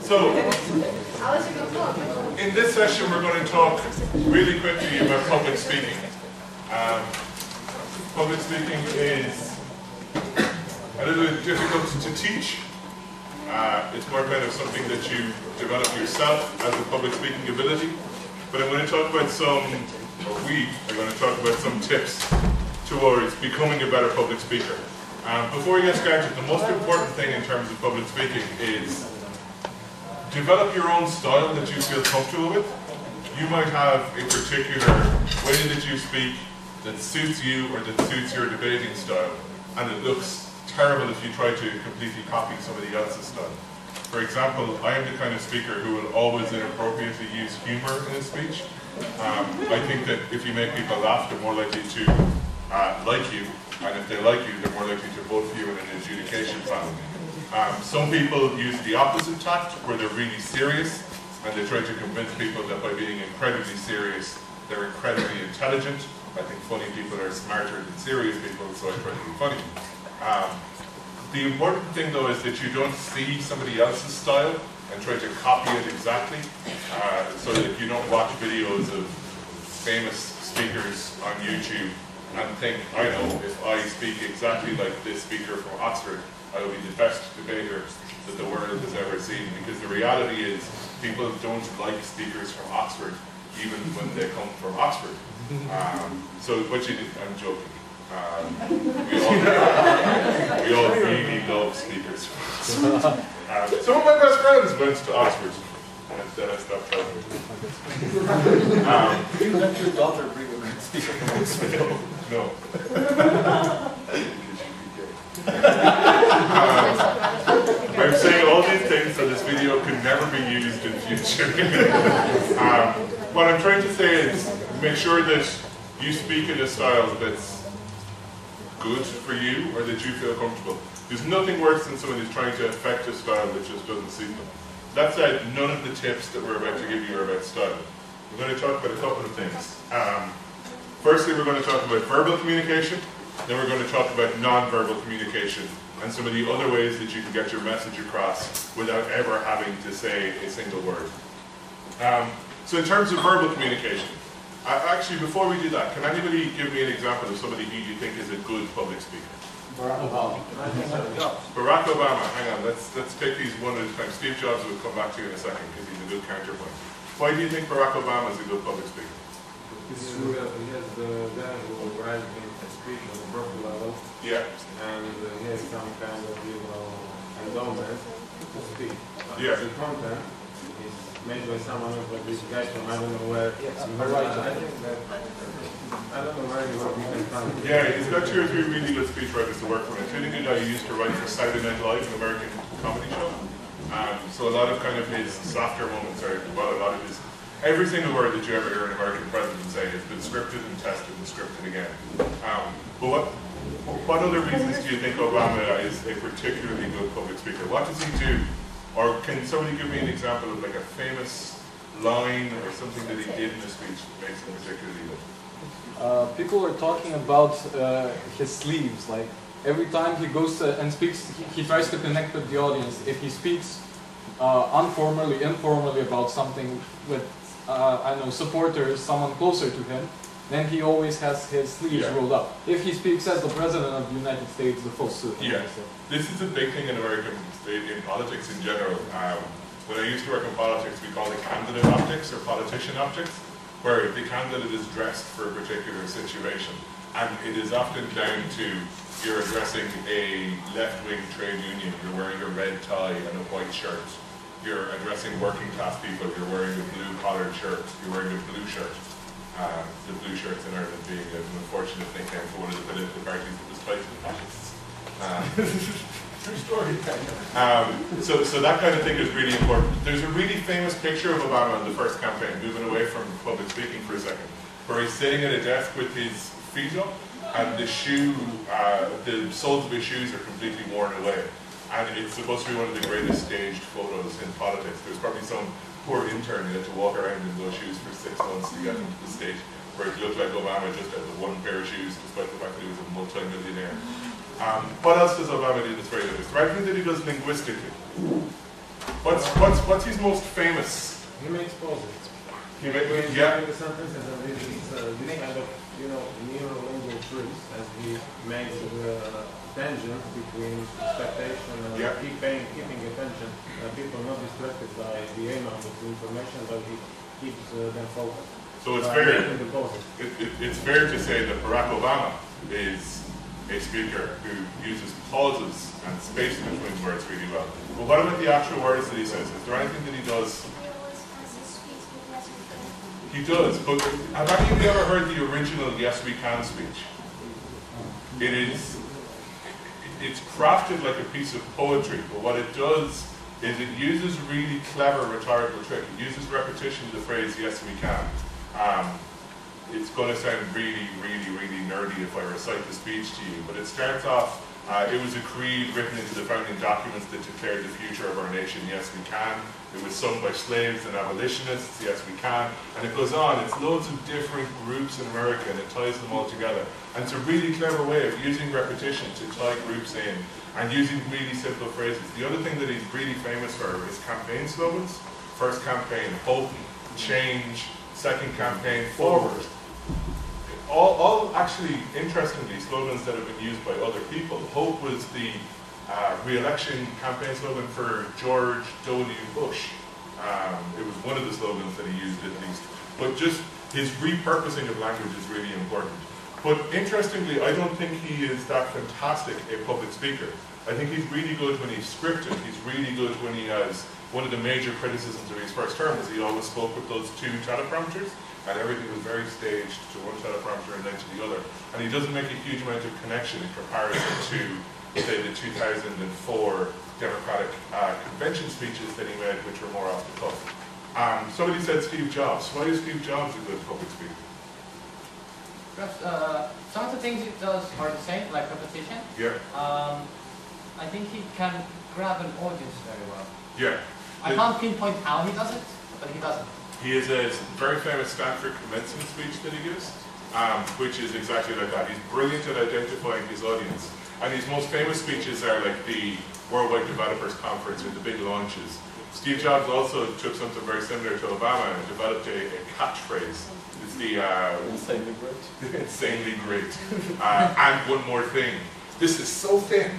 So, in this session we're going to talk really quickly about public speaking. Public speaking is a little bit difficult to teach. It's more kind of something that you develop yourself as a public speaking ability. But I'm going to talk about we are going to talk about some tips towards becoming a better public speaker. Before we get started, the most important thing in terms of public speaking is develop your own style that you feel comfortable with. You might have a particular way that you speak that suits you or that suits your debating style, and it looks terrible if you try to completely copy somebody else's style. For example, I am the kind of speaker who will always inappropriately use humor in his speech. I think that if you make people laugh, they're more likely to like you, and if they like you, they're more likely to vote for you in an adjudication panel. Some people use the opposite tact, where they're really serious, and they try to convince people that by being incredibly serious, they're incredibly intelligent. I think funny people are smarter than serious people, so I try to be funny. The important thing, though, is that you don't see somebody else's style and try to copy it exactly, so that you don't watch videos of famous speakers on YouTube and think, I know, if I speak exactly like this speaker from Oxford, I will be the best debater that the world has ever seen. Because the reality is, people don't like speakers from Oxford, even when they come from Oxford. So what you do, I'm joking. We all really love speakers from Oxford. Some of my best friends went to Oxford, and then I stopped talking. You let your daughter bring a good speaker from Oxford? No. I'm saying all these things so this video can never be used in future. What I'm trying to say is make sure that you speak in a style that's good for you or that you feel comfortable. There's nothing worse than someone who's trying to affect a style that just doesn't suit them. That said, none of the tips that we're about to give you are about style. We're going to talk about a couple of things. Firstly, we're going to talk about verbal communication. Then we're going to talk about non-verbal communication and some of the other ways that you can get your message across without ever having to say a single word. So in terms of verbal communication, actually before we do that, can anybody give me an example of somebody who you think is a good public speaker? Barack Obama. Barack Obama, hang on, let's take these one at a time. Steve Jobs will come back to you in a second because he's a good counterpoint. Why do you think Barack Obama is a good public speaker? He has the guy who writes a speech on a proper level. Yeah. And he has some kind of, endowment to speak. Yeah. The content is made by someone else, but this guy from I don't know where. I don't know where you can find it. Yeah, he's got 2 or 3 really good speechwriters to work for him, including a guy who used to write for Saturday Night Live, an American comedy show. So a lot of kind of his softer moments are, well, a lot of his, every single word that you ever hear an American president say has been scripted and tested and scripted again. But what other reasons do you think Obama is a particularly good public speaker? What does he do? Or can somebody give me an example of like a famous line or something that he did in a speech that makes him particularly good? People are talking about his sleeves. Like every time he goes and speaks, he tries to connect with the audience. If he speaks informally about something with, I don't know, supporters, someone closer to him, then he always has his sleeves rolled up. If he speaks as the president of the United States, the full suit. Yeah, this is a big thing in in politics in general. When I used to work in politics, we call it candidate optics or politician optics, where the candidate is dressed for a particular situation. And it is often down to you're addressing a left-wing trade union, you're wearing a red tie and a white shirt. You're addressing working class people, you're wearing a blue-collared shirt, you're wearing a blue shirt. The blue shirts in Ireland being an unfortunate nickname for one of the political parties that was fighting the fascists. True story. So that kind of thing is really important. There's a really famous picture of Obama in the first campaign, moving away from public speaking for a second, where he's sitting at a desk with his feet up, and the soles of his shoes are completely worn away. And it's supposed to be one of the greatest staged photos in politics. There's probably some poor intern who had to walk around in those shoes for 6 months to get them to the stage, where it looked like Obama just had the one pair of shoes, despite the fact that he was a multi-millionaire. What else does Obama do that's very good? It's the right thing that he does linguistically. What's his most famous? He makes pauses. He makes, When he's yeah. writing the sentences and this kind of, neurolingual tricks as he makes the tension between expectation and Yeah. keeping attention. People not distracted by the amount of information, but he keeps them focused. So it's by fair. making the pauses. It's fair to say that Barack Obama is a speaker who uses pauses and space in between words really well. But what about the actual words that he says? Is there anything that he does? He does, but have any of you ever heard the original Yes We Can speech? It's crafted like a piece of poetry, but what it does is it uses really clever rhetorical trick. It uses repetition of the phrase yes we can. It's going to sound really, really, really nerdy if I recite the speech to you, but it starts off, it was a creed written into the founding documents that declared the future of our nation, yes we can. It was sung by slaves and abolitionists, yes we can. And it goes on, it's loads of different groups in America and it ties them all together. And it's a really clever way of using repetition to tie groups in and using really simple phrases. The other thing that he's really famous for is campaign slogans. First campaign, hope, change. Second campaign, forward. All actually, interestingly, slogans that have been used by other people. Hope was the re-election campaign slogan for George W. Bush. It was one of the slogans that he used at least. But just his repurposing of language is really important. But interestingly, I don't think he is that fantastic a public speaker. I think he's really good when he's scripted. He's really good when he has, one of the major criticisms of his first term is he always spoke with those two teleprompters, and everything was very staged to one teleprompter and then to the other. And he doesn't make a huge amount of connection in comparison to, say, the 2004 Democratic convention speeches that he made, which were more off the cuff. Somebody said Steve Jobs. Why is Steve Jobs a good public speaker? Perhaps some of the things he does are the same, like repetition. Yeah. I think he can grab an audience very well. Yeah. I can't pinpoint how he does it, but he does it. He has a very famous Stanford commencement speech that he gives, which is exactly like that. He's brilliant at identifying his audience. And his most famous speeches are like the Worldwide Developers Conference or the big launches. Steve Jobs also took something very similar to Obama and developed a catchphrase. It's the Insanely great. insanely great. And one more thing. This is so thin.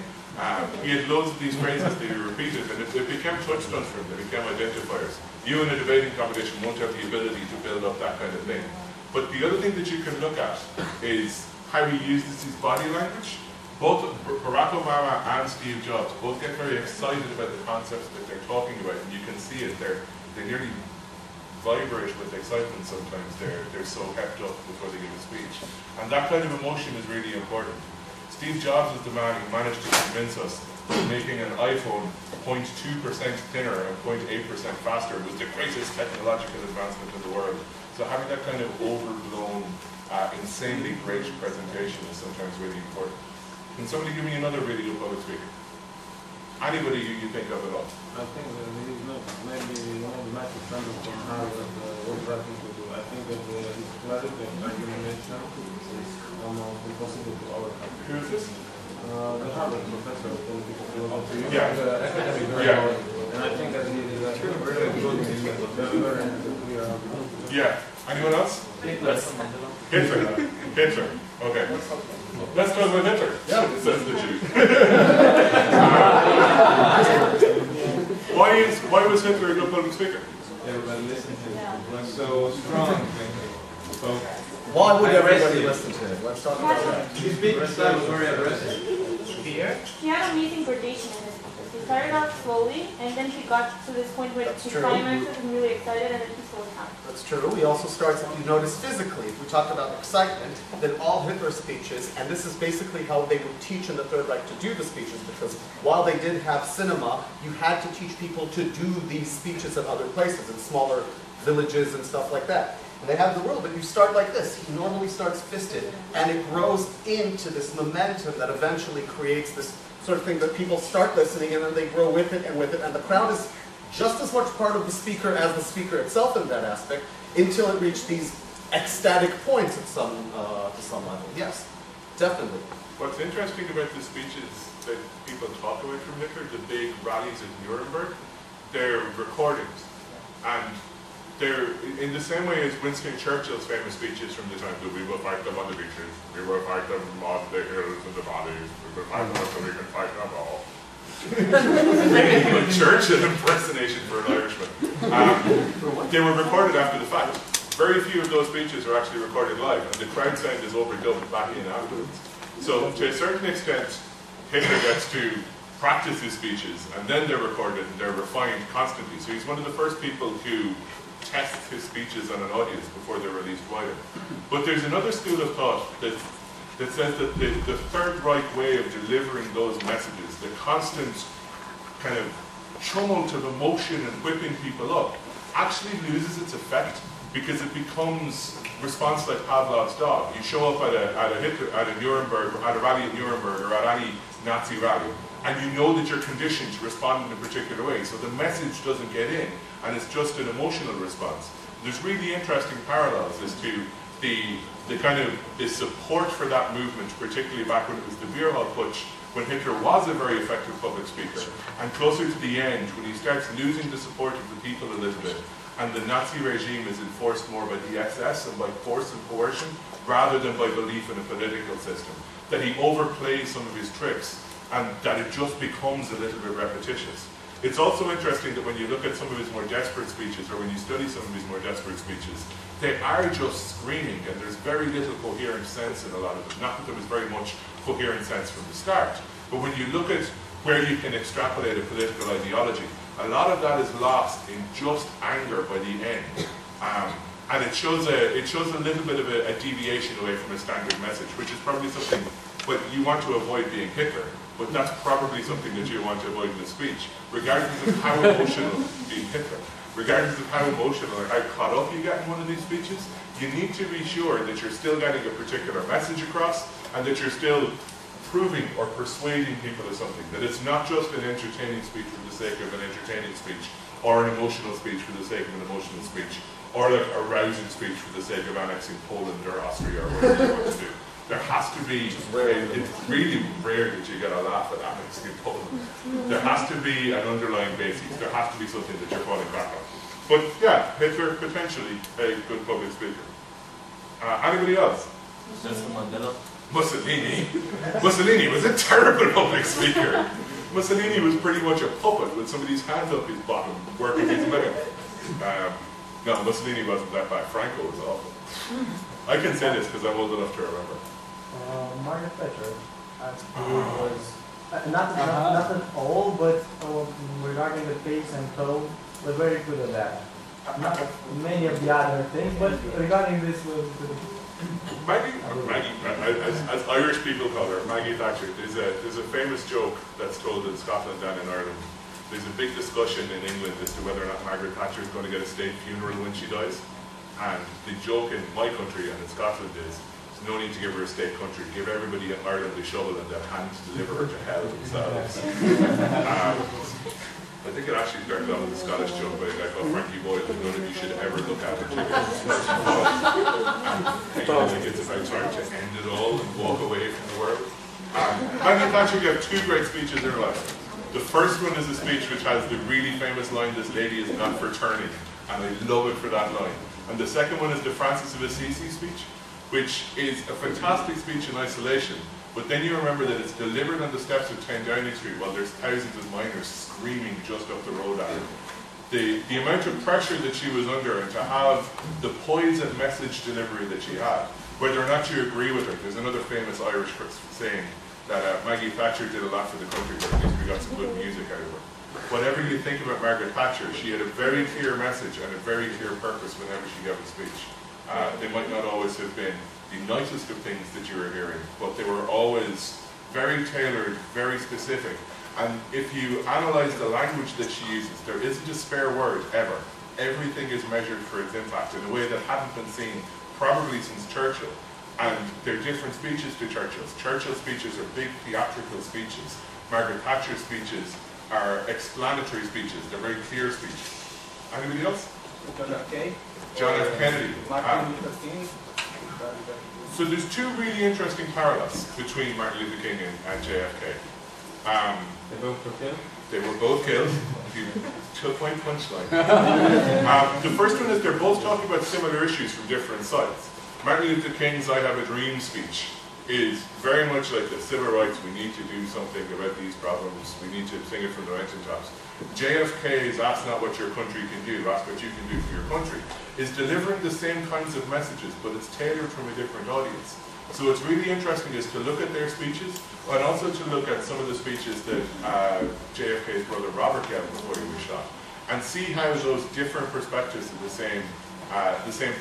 He had loads of these phrases that he repeated, and it became touchstones for him, they became identifiers. You in a debating competition won't have the ability to build up that kind of thing. But the other thing that you can look at is how he uses his body language. Both Barack Obama and Steve Jobs both get very excited about the concepts that they're talking about, and you can see it. They nearly vibrate with excitement sometimes. They're so hepped up before they give a speech. And that kind of emotion is really important. Steve Jobs is the man who managed to convince us that making an iPhone 0.2% thinner and 0.8% faster was the greatest technological advancement in the world. So having that kind of overblown, insanely great presentation is sometimes really important. Can somebody give me another really good public speaker? Anybody you think of at all? I think that he's not maybe one of the magic standards from Harvard was writing to do. I think that his clarity of argumentation is almost impossible to overcome. Who is this? The Harvard professor of political philosophy. Yeah. Academic Yeah. and I think that he is really good in deliver and clear argument. Yeah. Anyone else? Hitler. Hitler. Okay. Let's talk about Hitler. Yeah. Says the Jew. Why was Hitler a good public speaker? Everybody listen to him. So strong. So, Why would everybody listen to it? Let's talk about that. His speech style was very aggressive. Fear? He had amazing gradation in his speeches. He started out slowly, and then he got to this point where That's he true. climaxes and really excited, and then he slows down. That's true. He also starts, if you notice physically, if we talked about excitement, then all Hitler speeches, and this is basically how they would teach in the Third Reich to do the speeches, because while they did have cinema, you had to teach people to do these speeches at other places, in smaller villages and stuff like that. And they have the rule, but you start like this. He normally starts fisted, and it grows into this momentum that eventually creates this sort of thing that people start listening, and then they grow with it, and the crowd is just as much part of the speaker as the speaker itself in that aspect, until it reached these ecstatic points at to some level. Yes, definitely. what's interesting about the speeches that people talk about from Hitler, the big rallies at Nuremberg, they're recordings, and they're in the same way as Winston Churchill's famous speeches from the time that we will fight them on the beaches, we will fight them on the hills and the valleys, we will fight them so we can fight them all. Really good Churchill impersonation for an Irishman. They were recorded after the fact. Very few of those speeches are actually recorded live, and the crowd sound is overdubbed back in afterwards. So to a certain extent, Hitler gets to practice his speeches, and then they're recorded and they're refined constantly. So he's one of the first people who tests his speeches on an audience before they're released wider. But there's another school of thought that says that the Third Reich way of delivering those messages, the constant kind of tumult of emotion and whipping people up, actually loses its effect because it becomes response like Pavlov's dog. You show up at a Nuremberg, at a rally in Nuremberg, or at any Nazi rally, and you know that you're conditioned to respond in a particular way, so the message doesn't get in, and it's just an emotional response. There's really interesting parallels as to the kind of the support for that movement, particularly back when it was the beer hall putsch, when Hitler was a very effective public speaker, and closer to the end, when he starts losing the support of the people a little bit, and the Nazi regime is enforced more by the SS and by force and coercion, rather than by belief in a political system, that he overplays some of his tricks, and that it just becomes a little bit repetitious. It's also interesting that when you look at some of his more desperate speeches, or when you study some of his more desperate speeches, they are just screaming, and there's very little coherent sense in a lot of them. Not that there was very much coherent sense from the start, but when you look at where you can extrapolate a political ideology, a lot of that is lost in just anger by the end. And it shows a little bit of a deviation away from a standard message, which is probably something, but you want to avoid being Hitler, but that's probably something that you want to avoid in a speech, regardless of how emotional being Hitler, regardless of how emotional or how caught up you get in one of these speeches, you need to be sure that you're still getting a particular message across, and that you're still proving or persuading people of something, that it's not just an entertaining speech for the sake of an entertaining speech, or an emotional speech for the sake of an emotional speech, or like a rousing speech for the sake of annexing Poland or Austria or whatever you want to do. There has to be, it's really rare that you get a laugh at annexing Poland. There has to be an underlying basis, there has to be something that you're falling back on. But yeah, Hitler, potentially a good public speaker. Anybody else? Nelson Mandela. Mussolini. Mussolini was a terrible public speaker. Mussolini was pretty much a puppet with somebody's hand up his bottom, working his leg. No, Mussolini wasn't that bad. Franco was awful. I can say this because I'm old enough to remember. Margaret Thatcher, I believe, was not at all, but regarding the pace and tone, was very good at that. Not many of the other things, but regarding this was good. Maggie, as Irish people call her, Maggie Thatcher. There's a famous joke that's told in Scotland and in Ireland. There's a big discussion in England as to whether or not Margaret Thatcher is going to get a state funeral when she dies. And the joke in my country and in Scotland is, there's no need to give her a state country. Give everybody in Ireland a shovel and they'll hand deliver her to hell themselves. I think it actually started off with a Scottish joke by a guy called Frankie Boyle, who none of you should ever look at particularly. I think it's about time to end it all and walk away from the world. Maggie Thatcher gave two great speeches in her life. The first one is a speech which has the really famous line, "This lady is not for turning," and I love it for that line. And the second one is the Francis of Assisi speech, which is a fantastic speech in isolation, but then you remember that it's delivered on the steps of 10 Downing Street while there's thousands of miners screaming just up the road at her. The amount of pressure that she was under, and to have the poise and message delivery that she had, whether or not you agree with her, there's another famous Irish saying that Maggie Thatcher did a lot for the country, but at least we got some good music out of her. Whatever you think about Margaret Thatcher, she had a very clear message and a very clear purpose whenever she gave a speech. They might not always have been the nicest of things that you were hearing, but they were always very tailored, very specific. And if you analyze the language that she uses, there isn't a spare word ever. Everything is measured for its impact in a way that hadn't been seen probably since Churchill. And they're different speeches to Churchill's. Churchill's speeches are big theatrical speeches. Margaret Thatcher's speeches are explanatory speeches. They're very clear speeches. Anybody else? John F. Kennedy. John F. Kennedy. Martin Luther King. So there's two really interesting parallels between Martin Luther King and JFK. They both were killed? They were both killed. You took my punchline. The first one is they're both talking about similar issues from different sides. Martin Luther King's I Have a Dream speech is very much like the civil rights, we need to do something about these problems, we need to sing it from the mountaintops. JFK's Ask Not What Your Country Can Do, Ask What You Can Do for Your Country, is delivering the same kinds of messages, but it's tailored from a different audience. So what's really interesting is to look at their speeches, and also to look at some of the speeches that JFK's brother Robert gave before he was shot, and see how those different perspectives of the same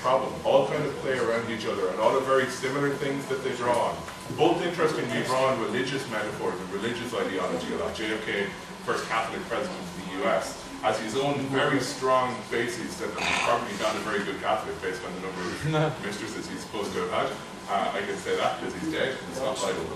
problem all kind of play around each other, and all the very similar things that they draw on. Both interestingly draw on religious metaphors and religious ideology a lot. JFK, first Catholic president of the US, has his own very strong bases that probably not a very good Catholic based on the number of mistresses he's supposed to have had. I can say that because he's dead, it's not Bible.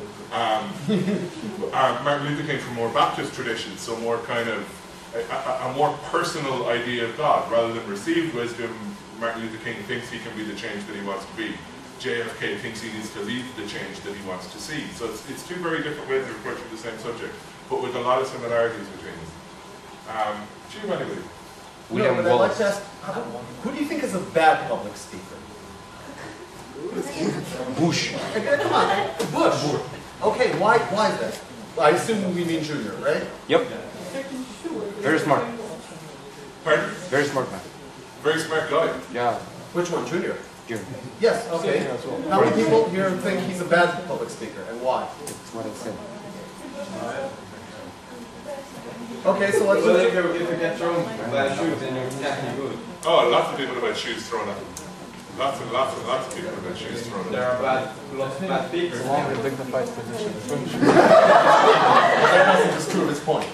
Martin Luther came from more Baptist tradition, so more kind of a more personal idea of God. Rather than received wisdom, Martin Luther King thinks he can be the change that he wants to be. JFK thinks he needs to lead the change that he wants to see. So it's two very different ways of approaching the same subject, but with a lot of similarities between them. Jim, anyway. No, but I'd like to ask, who do you think is a bad public speaker? Bush. Okay, come on, Bush. Okay, why is that? I assume we mean Junior, right? Yep. Very smart. Pardon? Very smart man. Very smart guy. Yeah. Which one, Junior? Junior. Yes, okay. How many people here think he's a bad public speaker, and why? That's what I said. Okay, so let's Well, just... if you get thrown by a shoe, then you're exactly good. Oh, lots of people have had shoes thrown at them. Lots and lots and lots of people have had shoes thrown at There them. are lots of bad speakers. Long and dignified position. That doesn't disprove his point.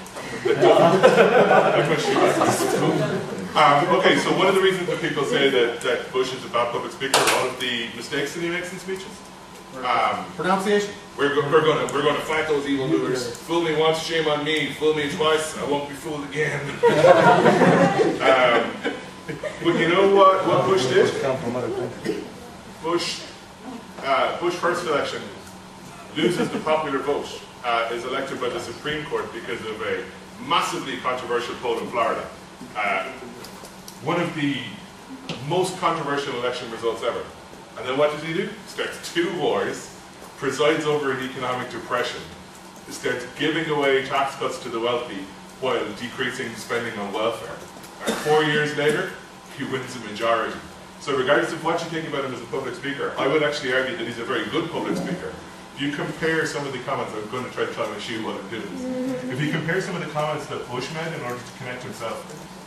Okay, so one of the reasons that people say that Bush is a bad public speaker are all of the mistakes that he makes in speeches. Pronunciation. We're gonna fight those evildoers. Fool me once, shame on me. Fool me twice, I won't be fooled again. But you know what Bush did? Bush first election loses the popular vote, is elected by the Supreme Court because of a massively controversial poll in Florida. One of the most controversial election results ever. And then what does he do? Starts two wars, presides over an economic depression, starts giving away tax cuts to the wealthy while decreasing spending on welfare. And 4 years later, he wins a majority. So regardless of what you think about him as a public speaker, I would actually argue that he's a very good public speaker. If you compare some of the comments, I'm going to try to tie my shoe while I'm doing this. If you compare some of the comments that Bush made in order to connect himself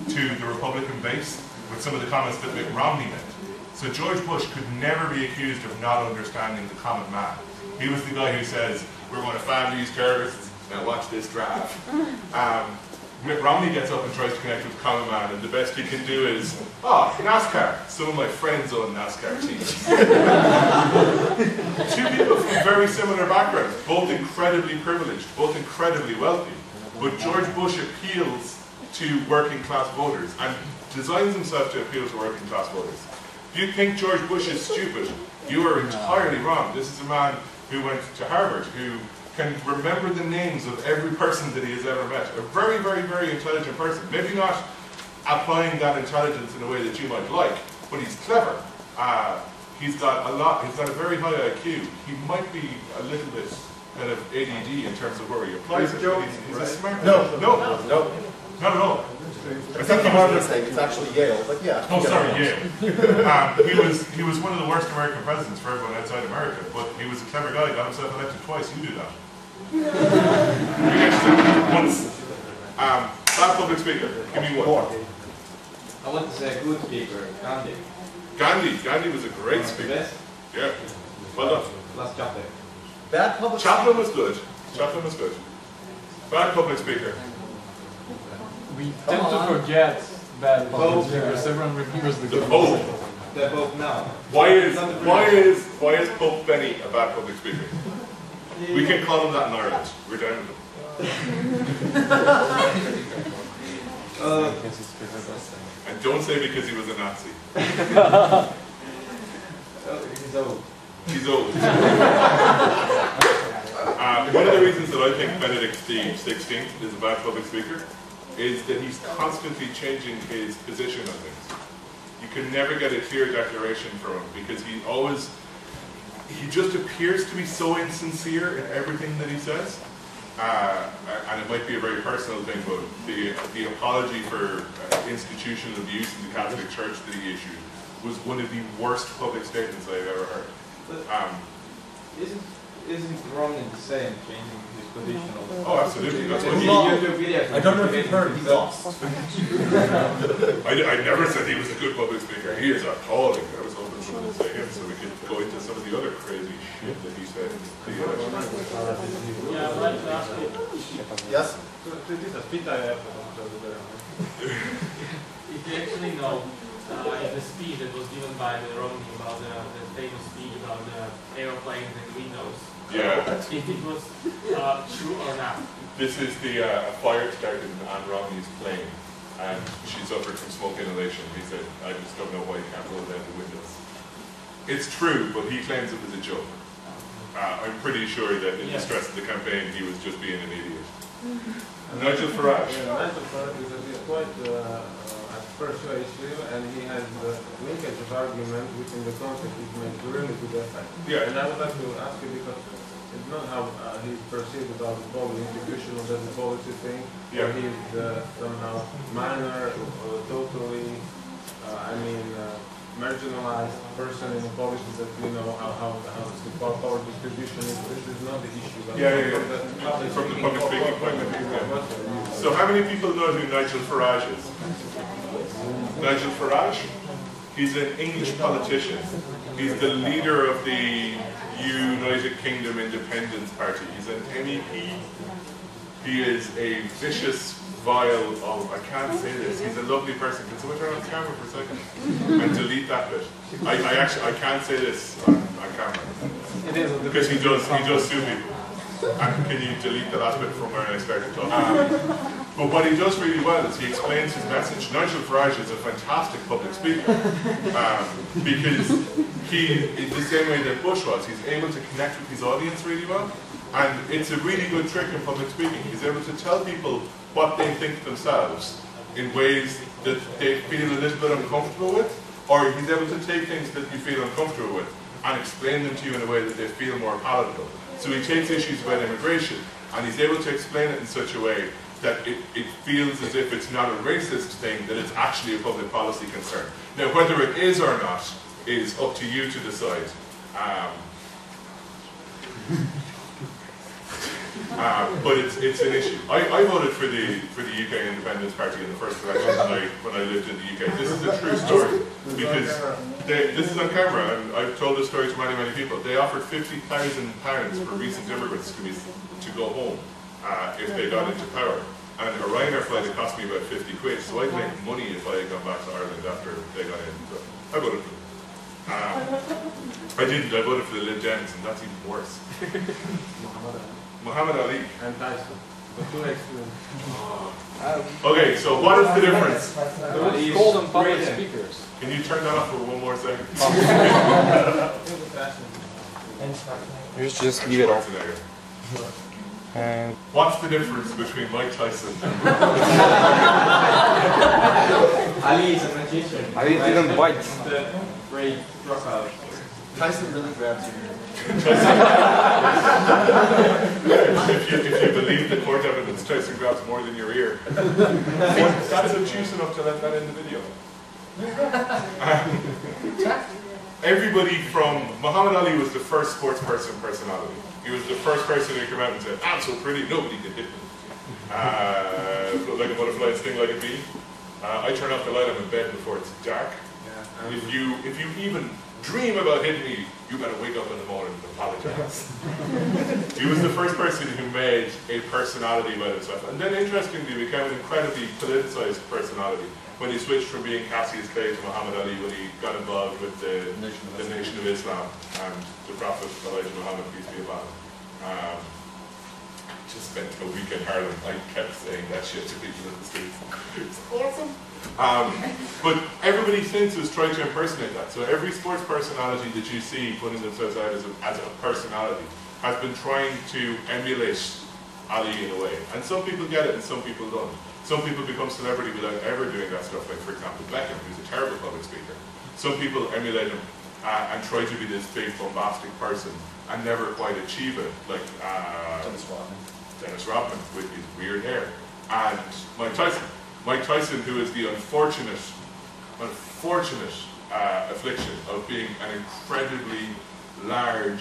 to the Republican base with some of the comments that Mitt Romney made, so George Bush could never be accused of not understanding the common man. He was the guy who says, we're going to find these terrorists, now watch this drive. Mitt Romney gets up and tries to connect with the common man, and the best he can do is, NASCAR. Some of my friends own NASCAR teams. Two people from very similar backgrounds, both incredibly privileged, both incredibly wealthy. But George Bush appeals to working class voters and designs himself to appeal to working class voters. If you think George Bush is stupid, you are entirely wrong. This is a man who went to Harvard, who can remember the names of every person that he has ever met. A very, very, very intelligent person. Maybe not applying that intelligence in a way that you might like, but he's clever. He's got a very high IQ. He might be a little bit kind of ADD in terms of where he applies it, but he's a smart man. No, not at all. I think the Harvard thing, it's actually Yale, but yeah. Oh, sorry, Yale. He was one of the worst American presidents for everyone outside America, but he was a clever guy, got himself elected twice. You do that. Once. Bad public speaker. Give me one. I want to say a good speaker, Gandhi. Gandhi was a great speaker. Best? Yeah. Well done. Last chapter. Bad public Chaplin was good. Chaplin was good. Bad public speaker. We tend to forget bad public speakers. Everyone remembers the The good Pope. ones. They're both now. Why is Pope Benny a bad public speaker? We can call him that in Ireland. We're down with him. And don't say because he was a Nazi. He's old. He's old. One of the reasons that I think Benedict XVI is a bad public speaker is that he's constantly changing his position on things. You can never get a clear declaration from him because he just appears to be so insincere in everything that he says. And it might be a very personal thing, but the apology for institutional abuse in the Catholic Church that he issued was one of the worst public statements I've ever heard. Isn't Roman the same, changing his position? Oh, absolutely. That's what he. I don't know if you've heard, he lost. I never said he was a good public speaker. He is appalling. I was hoping someone would say him so we could go into some of the other crazy shit that he said. Yeah, I'd like to ask you. Yes? If you actually know, in the speech that was given by the Roman about the famous speech about the aeroplanes and windows, if it was true or not. This is the fire started in Anne Romney's plane, and she suffered from smoke inhalation. He said, "I just don't know why you can't roll down the windows." It's true, but he claims it was a joke. I'm pretty sure that in the stress of the campaign, he was just being an idiot. Nigel Farage. Nigel Farage is quite persuasive, and he has the linkage of argument within the concept which makes really good effect. Yeah. And I would like to ask you, because it's not how he's perceived about the policy, institutional, that's a policy thing, or he's somehow minor, or totally, marginalized person in the policy that we know how the power distribution is. This is not the issue. But From the public speaking point of view. So how many people know who Nigel Farage is? Nigel Farage? He's an English politician. He's the leader of the United Kingdom Independence Party. He's an MEP. He is a vicious, vile, I can't say this, he's a lovely person. Can someone turn on the camera for a second? And delete that bit. I can't say this on camera. It is because he does sue people. And can you delete the last bit from where I started talking? But what he does really well is he explains his message. Nigel Farage is a fantastic public speaker because he, in the same way that Bush was, he's able to connect with his audience really well. And it's a really good trick in public speaking. He's able to tell people what they think themselves in ways that they feel a little bit uncomfortable with, or he's able to take things that you feel uncomfortable with and explain them to you in a way that they feel more palatable. So he takes issues about immigration and he's able to explain it in such a way that it feels as if it's not a racist thing, that it's actually a public policy concern. Now, whether it is or not is up to you to decide. But it's an issue. I voted for the UK Independence Party in the first election when I lived in the UK. This is a true story because this is on camera, and I've told this story to many people. They offered £50,000 for recent immigrants to go home if they got into power. And a Ryanair flight had cost me about 50 quid, so I'd make money if I had gone back to Ireland after they got in. So I voted for them. I didn't. I voted for the Lib Dems, and that's even worse. Muhammad Ali. And Tyson. The two extremes. Okay, so what is the difference? Those golden public speakers. Can you turn that off for one more second? Just leave it off. And what's the difference between Mike Tyson and Ali is a magician. Ali didn't bite. The great dropout. Tyson really grabs you. if you believe the court evidence, Tyson grabs more than your ear. That's obtuse enough to let that in the video. Everybody from Muhammad Ali was the first sports personality. He was the first person who came out and said, "I'm so pretty, nobody can hit me." Float like a butterfly, sting like a bee. I turn off the light, I'm in bed before it's dark. If you even dream about hitting me, you better wake up in the morning and apologize. He was the first person who made a personality about himself, and then interestingly became an incredibly politicized personality when he switched from being Cassius Clay to Muhammad Ali, when he got involved with the Nation of Islam and the Prophet Elijah Muhammad, peace be upon him. Just spent a week in Harlem. I kept saying that shit to people in the streets. It's awesome. But everybody since has tried to impersonate that. So every sports personality that you see putting themselves out as a personality has been trying to emulate Ali in a way. And some people get it and some people don't. Some people become celebrity without ever doing that stuff, like for example Beckham, who's a terrible public speaker. Some people emulate him and try to be this big bombastic person and never quite achieve it, like Dennis Rodman with his weird hair. And Mike Tyson. Mike Tyson, who is the unfortunate affliction of being an incredibly large,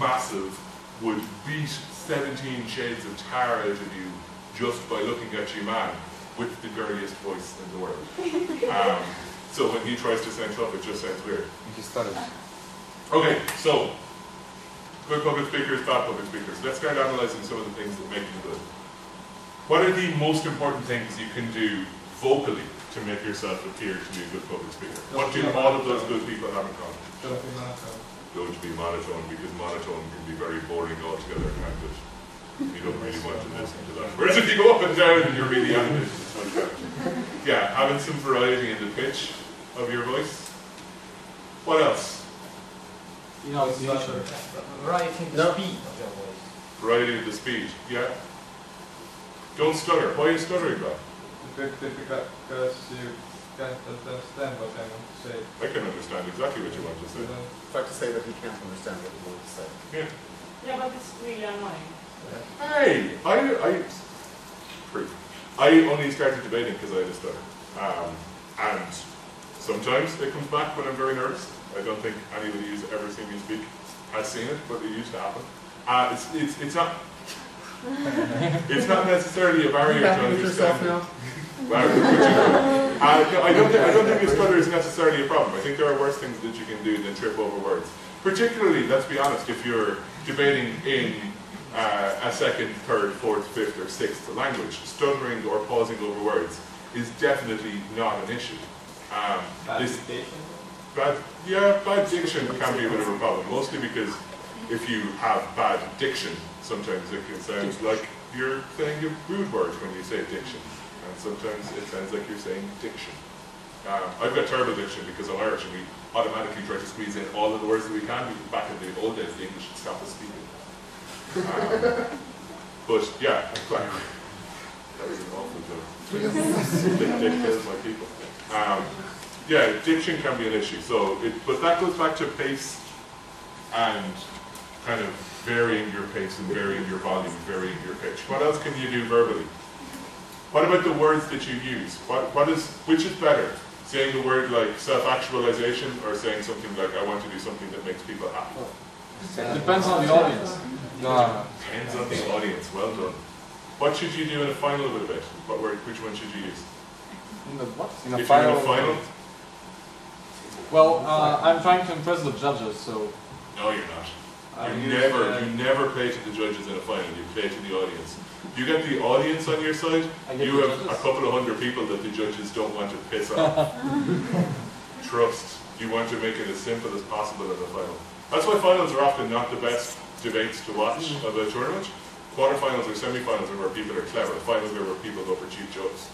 massive, would beat 17 shades of tar out of you just by looking at you, man, with the girliest voice in the world. So when he tries to sound tough, it just sounds weird. He started. Okay, so good public speakers, bad public speakers. Let's start analysing some of the things that make them good. What are the most important things you can do vocally to make yourself appear to be a good public speaker? What do all of those good people have in common? Don't be monotone, because monotone can be very boring altogether, can't it? You don't really want to listen to that. Whereas if you go up and down and you're really animated, it's much better. Yeah, having some variety in the pitch of your voice. What else? You know, Variety in the speed of your voice. Variety of the speed, yeah. Don't stutter. Why are you stuttering, Bob? It's very difficult because you can't understand what I want to say. I can understand exactly what you want to say. Try to say that he can't understand what you want to say. Yeah. Yeah, but it's really annoying. Hey, I only started debating because I had a stutter. And sometimes it comes back when I'm very nervous. I don't think anybody who's ever seen me speak has seen it, but it used to happen. It's not necessarily a barrier to understand. Now? Wow, no, I don't think a stutter is necessarily a problem. I think there are worse things that you can do than trip over words. Particularly, let's be honest, if you're debating in a second, third, fourth, fifth, or sixth language, stuttering or pausing over words is definitely not an issue. Bad dictation? Bad diction can be a bit of a problem, mostly because if you have bad diction, sometimes it can sound like you're saying a rude word when you say diction, and sometimes it sounds like you're saying diction. I've got terrible diction because I'm Irish and we automatically try to squeeze in all of the words that we can, because back in the old days the English would stop us speaking. But yeah, that was an awful joke. They killed my people. Yeah, diction can be an issue. But that goes back to pace and kind of varying your pace and varying your volume, varying your pitch. What else can you do verbally? What about the words that you use? Which is better? Saying the word like self-actualization or saying something like I want to do something that makes people happy? it depends on the audience. No. Depends on the audience. Well done. What should you do in a final of a debate? Which one should you use? In the what? In a If you're in final. a final? Well, I'm trying to impress the judges, so No, you're not. You never play to the judges in a final. You play to the audience. You get the audience on your side. I get You the have judges. a couple of hundred people that the judges don't want to piss off. Trust. You want to make it as simple as possible in the final. That's why finals are often not the best debates to watch of a tournament. Quarterfinals or semi-finals are where people are clever. Finals are where people go for cheap jokes.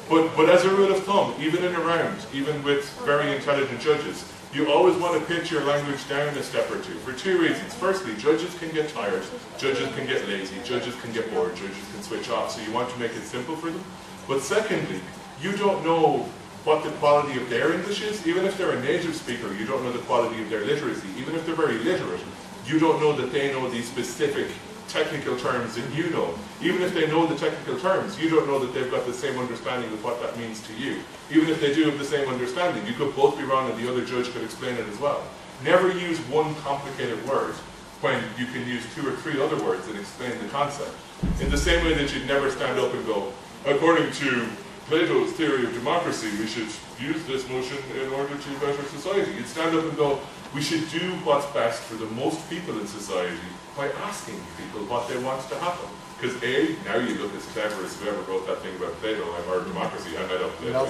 But as a rule of thumb, even in a round, even with very intelligent judges, you always want to pitch your language down a step or two for two reasons. Firstly, judges can get tired, judges can get lazy, judges can get bored, judges can switch off, so you want to make it simple for them. But secondly, you don't know what the quality of their English is. Even if they're a native speaker, you don't know the quality of their literacy. Even if they're very literate, you don't know that they know these specific technical terms that you know. Even if they know the technical terms, you don't know that they've got the same understanding of what that means to you. Even if they do have the same understanding, you could both be wrong and the other judge could explain it as well. Never use one complicated word when you can use two or three other words and explain the concept. In the same way that you'd never stand up and go, according to Plato's theory of democracy, we should use this motion in order to better society. You'd stand up and go, we should do what's best for the most people in society by asking people what they want to happen. Because A, now you look as clever as whoever wrote that thing about Plato, our democracy, I met up Plato.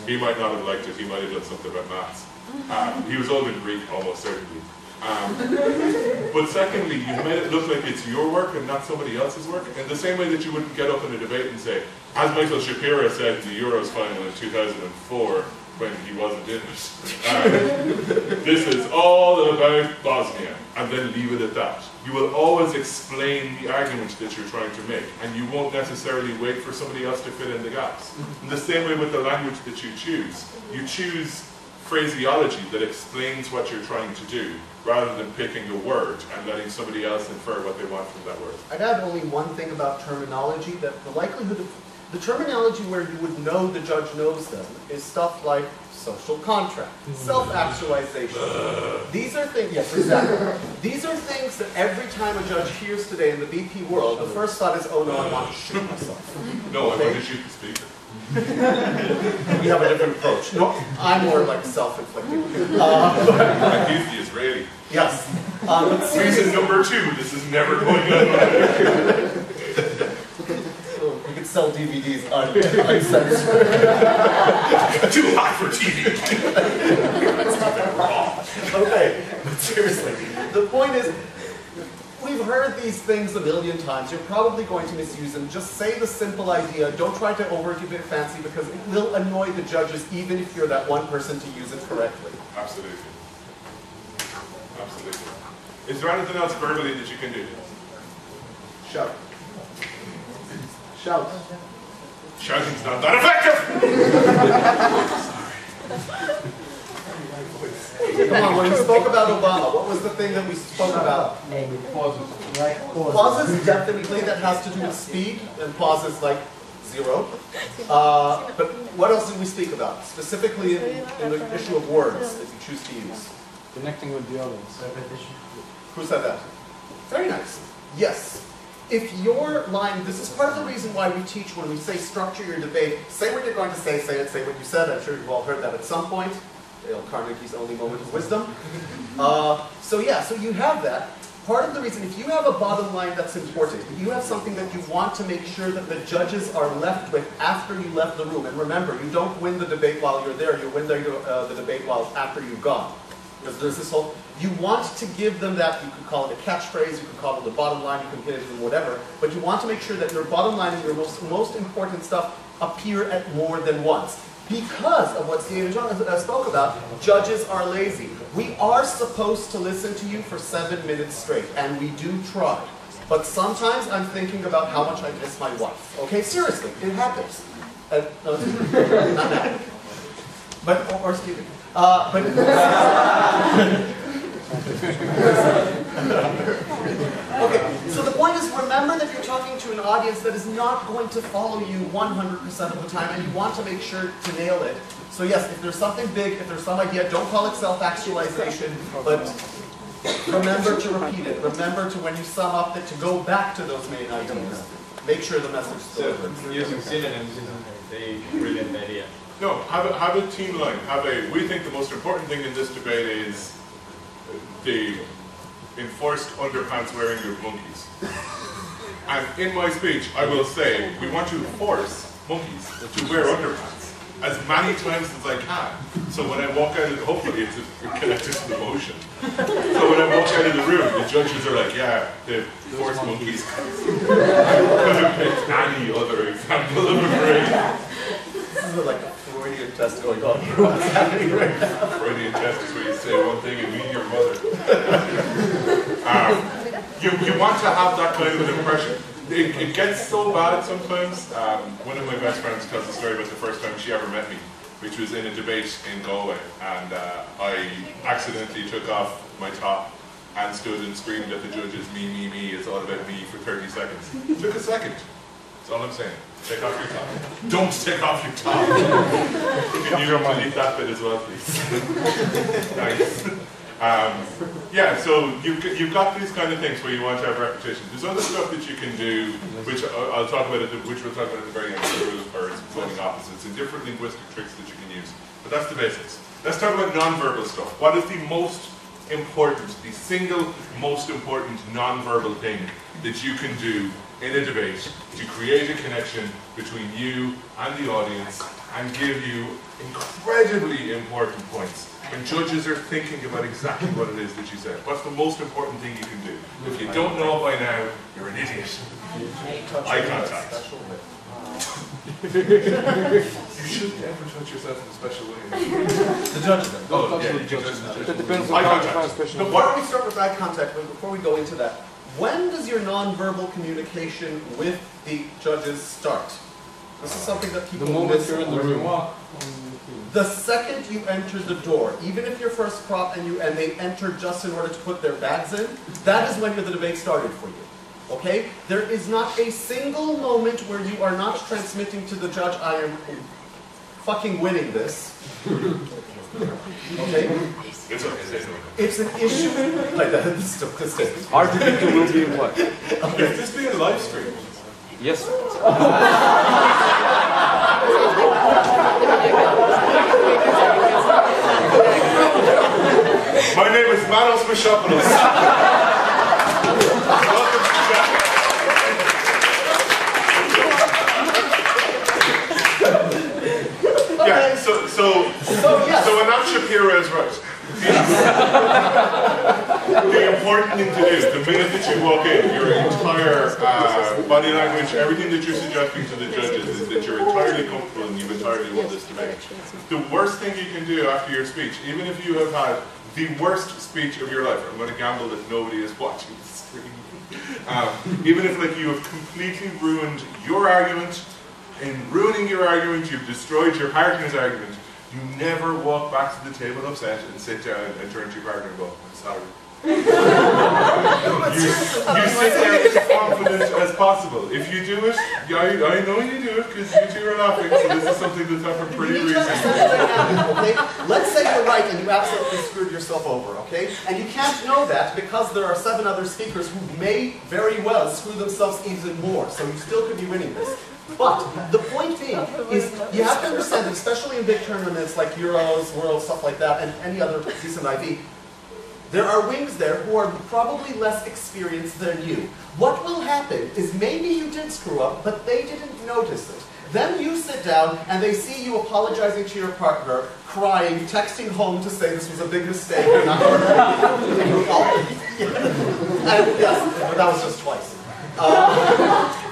He might not have liked it, he might have done something about maths. He was old in Greek, almost certainly. But secondly, you've made it look like it's your work and not somebody else's work. In the same way that you wouldn't get up in a debate and say, as Michael Shapira said in the Euros final in 2004, when he wasn't in it. This is all about Bosnia, and then leave it at that. You will always explain the argument that you're trying to make, and you won't necessarily wait for somebody else to fill in the gaps. In the same way with the language that you choose phraseology that explains what you're trying to do, rather than picking a word and letting somebody else infer what they want from that word. I'd add only one thing about terminology, that the likelihood of the terminology where you would know the judge knows them is stuff like social contract, self-actualization. These are things, yes, exactly. These are things that every time a judge hears today in the BP world, the first thought is, oh no, I want to shoot myself. No, I want to shoot the speaker. We have a different approach. No, I'm more like self-inflicting. He's the Israeli. Yes. Reason number 2, this is never going on. We could sell DVDs uncensored. Too hot for TV. Okay, but seriously, the point is, we've heard these things a million times. You're probably going to misuse them. Just say the simple idea. Don't try to overgive it fancy, because it will annoy the judges even if you're that one person to use it correctly. Absolutely. Absolutely. Is there anything else verbally that you can do? Shout. Shout. Shouting's not that effective! Come on, when we spoke about Obama, what was the thing that we spoke about? Pauses, definitely, that has to do with speed, and pauses like 0. But what else did we speak about? Specifically in the issue of words that you choose to use. Connecting with the audience. Who said that? Very nice. Yes. If your line, this is part of the reason why we teach when we say structure your debate, say what you're going to say it, say what you said. I'm sure you've all heard that at some point. Dale Carnegie's only moment of wisdom. So you have that. Part of the reason, if you have a bottom line that's important, if you have something that you want to make sure that the judges are left with after you left the room, and remember, you don't win the debate while you're there, you win the debate while after you've gone. Because there's this whole, you want to give them that, you could call it a catchphrase, you could call it the bottom line, you can hit it in whatever, but you want to make sure that your bottom line and your most important stuff appear at more than once. Because of what Steve and John spoke about, judges are lazy. We are supposed to listen to you for 7 minutes straight, and we do try. But sometimes I'm thinking about how much I miss my wife. Okay, seriously, it happens. No, not now. But, or Stephen. Okay, so the point is, remember that you're talking to an audience that is not going to follow you 100% of the time, and you want to make sure to nail it. So yes, if there's something big, if there's some idea, don't call it self-actualization, but remember to repeat it. Remember to, when you sum up, that to go back to those main ideas. Make sure the message is still using synonyms isn't a brilliant idea. No, have a team line. We think the most important thing in this debate is the enforced underpants wearing of monkeys. And in my speech, I will say, we want to force monkeys to wear underpants as many times as I can. So when I walk out of the, hopefully it's connected to the motion. So when I walk out of the room, the judges are like, yeah, the forced monkeys. I could have picked any other example of a phrase. This is like a Freudian test going on here. What's happening right now? Freudian test is where you say one thing and mean your mother. You want to have that kind of an impression. It gets so bad sometimes. One of my best friends tells a story about the first time she ever met me, which was in a debate in Galway, and I accidentally took off my top and stood and screamed at the judges, me, it's all about me, for 30 seconds. It took a second. That's all I'm saying. Take off your top. Don't take off your top. Can you delete that bit as well, please? Nice. Yeah, so you've got these kind of things where you want to have repetition. There's other stuff that you can do, which I'll talk about which we'll talk about at the very end, or exploding opposites, and different linguistic tricks that you can use. But that's the basics. Let's talk about non-verbal stuff. What is the most important, the single most important non-verbal thing that you can do in a debate to create a connection between you and the audience and give you incredibly important points? When judges are thinking about exactly what it is that you said. What's the most important thing you can do? If you don't know by now, you're an idiot. Eye contact. You shouldn't ever touch yourself in a special way. The judges then. Oh, yeah, you can touch the It judge. depends Eye on how you contact. find special. But why don't we start with eye contact before we go into that? When does your non-verbal communication with the judges start? This is something that people The moment miss. you're in the when you room. walk. The second you enter the door, even if you're first prop and they enter just in order to put their bags in, that is when the debate started for you. Okay? There is not a single moment where you are not transmitting to the judge, I am fucking winning this. Okay? It's okay. It's an issue. Like that. This is Article will be in what? Is this being live streamed? Yes. My name is Manos Mishopoulos. Welcome to the chat. Yeah, so Anat Shapira is right. The important thing to do, the minute that you walk in, your entire body language, everything that you're suggesting to the judges is that you're entirely comfortable and you entirely want this debate. The worst thing you can do after your speech, even if you have had the worst speech of your life, I'm going to gamble that nobody is watching the screen, even if like you have completely ruined your argument, in ruining your argument, you've destroyed your partner's argument, you never walk back to the table upset and sit down and turn to your partner and go, I'm sorry. you sit there as confident as possible. If you do it, I know you do it because you two are laughing, so this is something that's happened pretty recently. Okay? Let's say you're right and you absolutely screwed yourself over, okay? And you can't know that because there are 7 other speakers who may very well screw themselves even more, so you still could be winning this. But the point being is you have to understand that especially in big tournaments like Euros, Worlds, stuff like that, and any other decent IV, there are wings there who are probably less experienced than you. What will happen is maybe you did screw up, but they didn't notice it. Then you sit down and they see you apologizing to your partner, crying, texting home to say this was a big mistake. And yes, but that was just twice.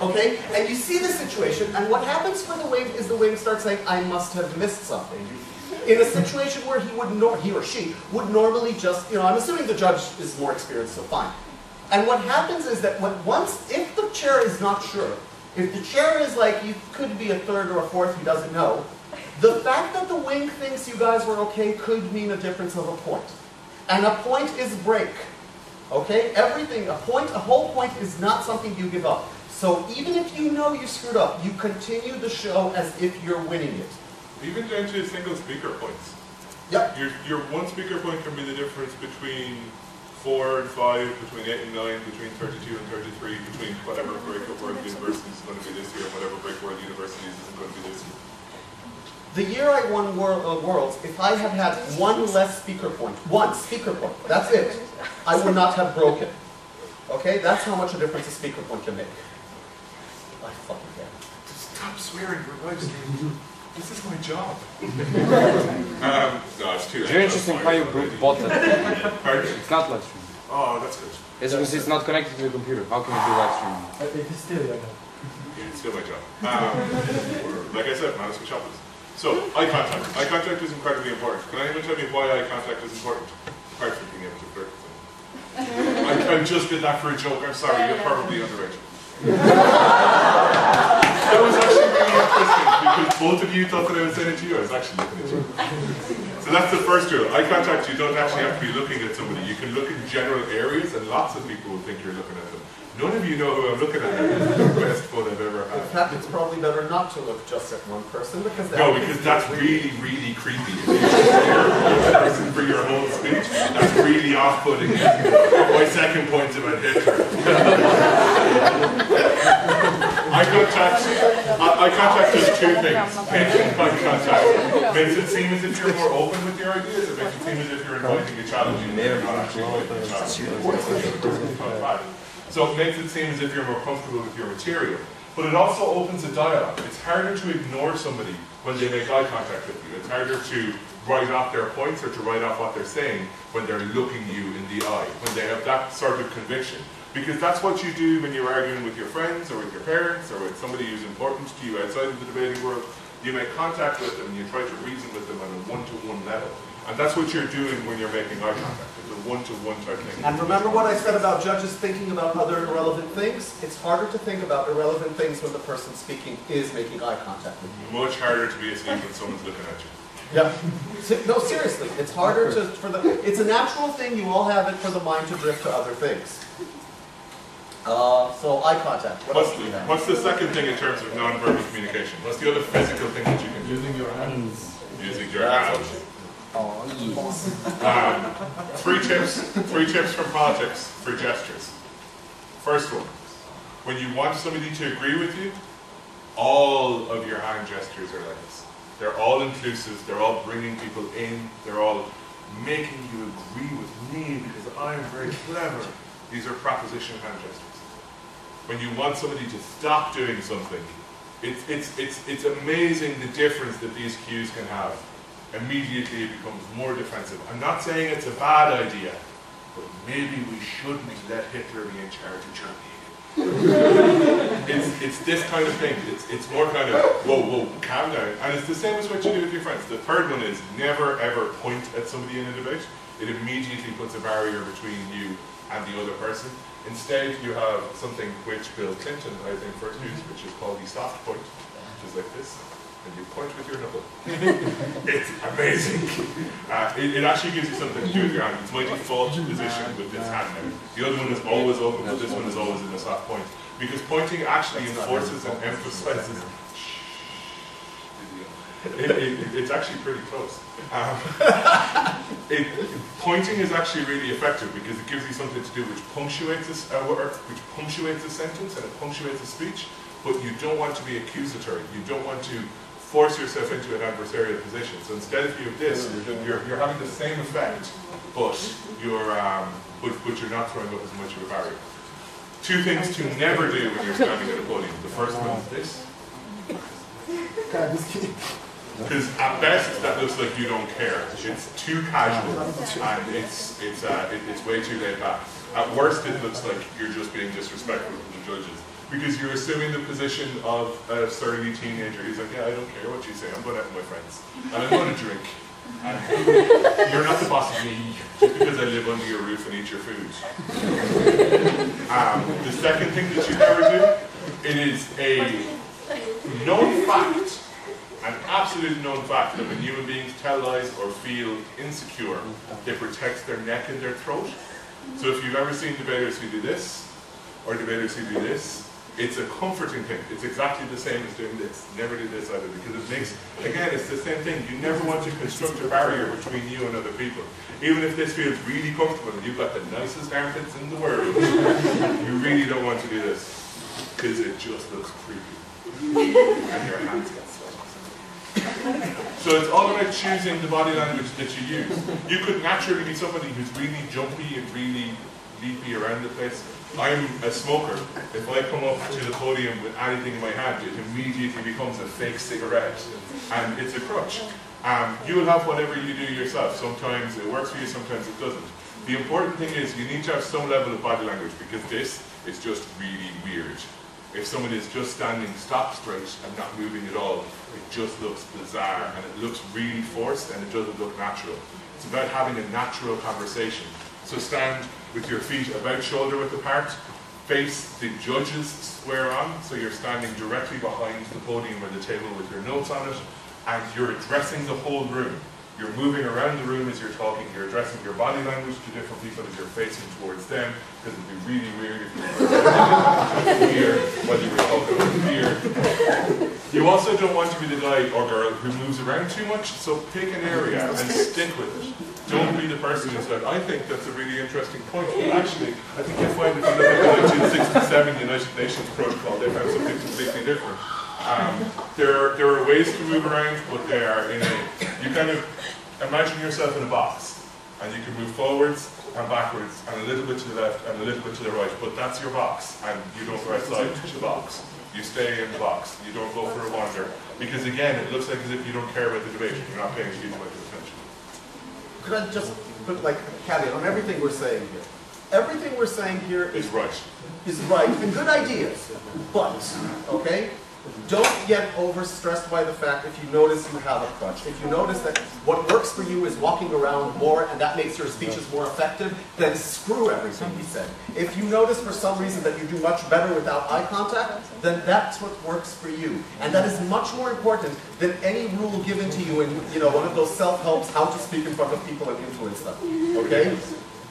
Okay, and you see the situation, and what happens for the wing is the wing starts saying, I must have missed something. In a situation where he or she would normally just, I'm assuming the judge is more experienced, so fine. And what happens is that if the chair is not sure, if the chair is like, you could be a third or a fourth, he doesn't know, the fact that the wing thinks you guys were okay could mean a difference of a point. And a point is break. Okay? Everything, a whole point is not something you give up. So even if you know you screwed up, you continue the show as if you're winning it. Even down to single speaker points. Yep. Your one speaker point can be the difference between 4 and 5, between 8 and 9, between 32 and 33, between whatever Breakup World University is going to be this year, and whatever Break World Universities isn't going to be this year. The year I won Worlds, if I had had one less speaker point, that's it, I would not have broken. Okay? That's how much a difference a speaker point can make. I fucking can't. Stop swearing, your wife's this is my job. No, it's too late. Very interesting how you bought that. Pardon? It's not live streaming. Oh, that's good. It's because it's not connected to the computer. How can you do live streaming? It is still like Yeah, it's still my job. Like I said, Manos Mishopoulos. So, eye contact. Eye contact is incredibly important. Can anyone tell me why eye contact is important? Apart from being able to flirt with someone. I just did that for a joke. I'm sorry, you're probably underage. That was actually really interesting because both of you thought that I was saying it to you. I was actually looking at you. So that's the first rule. Eye contact, you don't actually have to be looking at somebody. You can look in general areas and lots of people will think you're looking at them. None of you know who I'm looking at. It's the best fun I've ever had. In fact, it's probably better not to look just at one person because because that's really, really creepy. If you're person for your whole speech, that's really off-putting. My second point's about Hitler. Eye contact does 2 things. Making eye contact makes it seem as if you're more open with your ideas. It makes it seem as if you're inviting a challenge and you're not actually inviting a challenge. So it makes it seem as if you're more comfortable with your material. But it also opens a dialogue. It's harder to ignore somebody when they make eye contact with you. It's harder to write off their points or to write off what they're saying when they're looking you in the eye, when they have that sort of conviction. Because that's what you do when you're arguing with your friends or with your parents or with somebody who's important to you outside of the debating world. You make contact with them and you try to reason with them on a one-to-one level. And that's what you're doing when you're making eye contact. It's a one-to-one type thing. And remember what I said about judges thinking about other irrelevant things? It's harder to think about irrelevant things when the person speaking is making eye contact with you. Much harder to be asleep when someone's looking at you. Yeah. No, seriously, it's harder it's a natural thing, you all have it, for the mind to drift to other things. So eye contact. What's the second thing in terms of non-verbal communication? What's the other physical thing that you can do? Using your hands. Using your hands. Oh, yes. Three tips from politics for gestures. First one, when you want somebody to agree with you, all of your hand gestures are like this. They're all inclusive, they're all bringing people in, they're all making you agree with me because I'm very clever. These are proposition hand gestures. When you want somebody to stop doing something, it's amazing the difference that these cues can have. Immediately it becomes more defensive. I'm not saying it's a bad idea, but maybe we shouldn't let Hitler be in charge of Germany. it's this kind of thing. It's more kind of, whoa, calm down. And it's the same as what you do with your friends. The third one is never ever point at somebody in a debate. It immediately puts a barrier between you and the other person. Instead, you have something which Bill Clinton, I think, first used, which is called the soft point, which is like this. And you point with your knuckle. It's amazing. It actually gives you something to do with your hand. It's my default position with this hand now. The other one is always open, but this one is always in a soft point. Because pointing actually enforces and emphasizes. It's actually pretty close. Pointing is actually really effective because it gives you something to do which punctuates a word, which punctuates a sentence, and it punctuates a speech. But you don't want to be accusatory. You don't want to force yourself into an adversarial position. So instead, if you have this, you're having the same effect, but you're not throwing up as much of a barrier. Two things to never do when you're standing at a podium. The first one is this. Because at best, that looks like you don't care. It's too casual, and it's way too laid back. At worst, it looks like you're just being disrespectful to the judges. Because you're assuming the position of a surly teenager. He's like, yeah, I don't care what you say, I'm going out with my friends. And I'm going to drink. And you're not the boss of me, just because I live under your roof and eat your food. The second thing that you never do, it is a known fact, an absolute known fact, that when human beings tell lies or feel insecure, it protects their neck and their throat. So if you've ever seen debaters who do this, or debaters who do this, it's a comforting thing. It's exactly the same as doing this. Never do this either, because it makes, again, it's the same thing. You never want to construct a barrier between you and other people. Even if this feels really comfortable and you've got the nicest armpits in the world, you really don't want to do this, because it just looks creepy. And your hands get sweaty. So it's all about choosing the body language that you use. You could naturally be somebody who's really jumpy and really leapy around the place. I'm a smoker. If I come up to the podium with anything in my hand, it immediately becomes a fake cigarette, and it's a crutch. You will have whatever you do yourself. Sometimes it works for you, sometimes it doesn't. The important thing is you need to have some level of body language, because this is just really weird. If someone is just standing stock straight and not moving at all, it just looks bizarre, and it looks really forced, and it doesn't look natural. It's about having a natural conversation. So stand with your feet about shoulder width apart, face the judges square on, so you're standing directly behind the podium or the table with your notes on it, and you're addressing the whole room. You're moving around the room as you're talking, you're addressing your body language to different people as you're facing towards them, because it'd be really weird if you were here while you were talking over here. You also don't want to be the guy or girl who moves around too much, so pick an area and stick with it. Don't be the person who's like, I think that's a really interesting point. Well, actually, I think you'll find if you look at the 1967 United Nations Protocol, they found something completely different. There are ways to move around, but they are in a, you kind of imagine yourself in a box, and you can move forwards and backwards, and a little bit to the left, and a little bit to the right, but that's your box, and you don't go outside the box. You stay in the box, you don't go for a wander, because again, it looks like as if you don't care about the debate, you're not paying a huge amount of attention. Could I just put like a caveat on everything we're saying here? Everything we're saying here is right. Is right, and good ideas. But, okay, Don't get overstressed by the fact if you notice you have a crutch. If you notice that what works for you is walking around more and that makes your speeches more effective, then screw everything he said. If you notice for some reason that you do much better without eye contact, then that's what works for you. And that is much more important than any rule given to you in one of those self-helps, how to speak in front of people and influence them. Okay?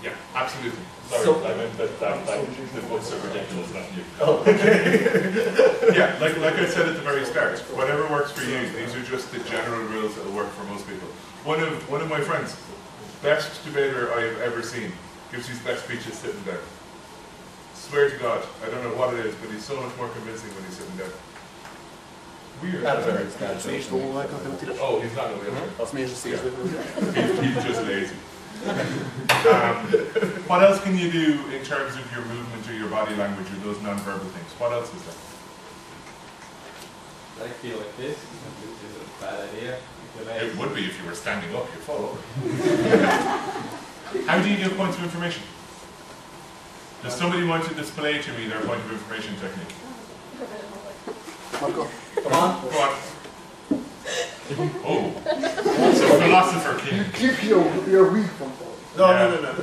Yeah, absolutely. Sorry, So- I meant that the books are ridiculous, not you. Oh, okay. Yeah, like I said at the very start, whatever works for you, these are just the general rules that will work for most people. One of my friends, best debater I have ever seen, gives his best speeches sitting down. Swear to God, I don't know what it is, but he's so much more convincing when he's sitting down. Weird. That's very Oh, he's not a wheelchair. He's just lazy. What else can you do in terms of your movement or your body language or those non-verbal things? What else is there? I feel like this, which is a bad idea. It would be if you were standing up, you'd fall over. How do you give points of information? Does somebody want to display to me their point of information technique? Come on. Go on. Oh, it's a philosopher king. Keep your weak from falling. No.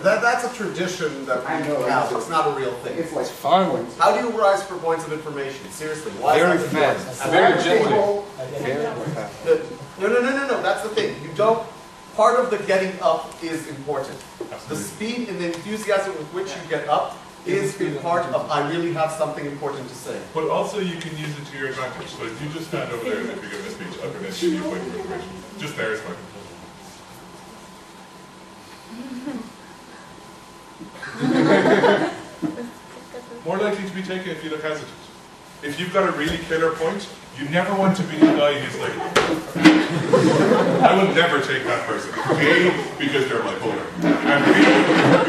That's a tradition that we have. It's not a real thing. It's like fun. How do you rise for points of information? Seriously, why Very is that fast. important? Very gently. Very fast. No. That's the thing. You don't. Part of the getting up is important. The speed and the enthusiasm with which you get up is in part of I really have something important to say. But also you can use it to your advantage. So if you just stand over there and if you give a speech, I'm going to give you a point of information. Just there is fine. More likely to be taken if you look hesitant. If you've got a really killer point, you never want to be the guy who's like, I will never take that person. A, because they're bipolar. And B,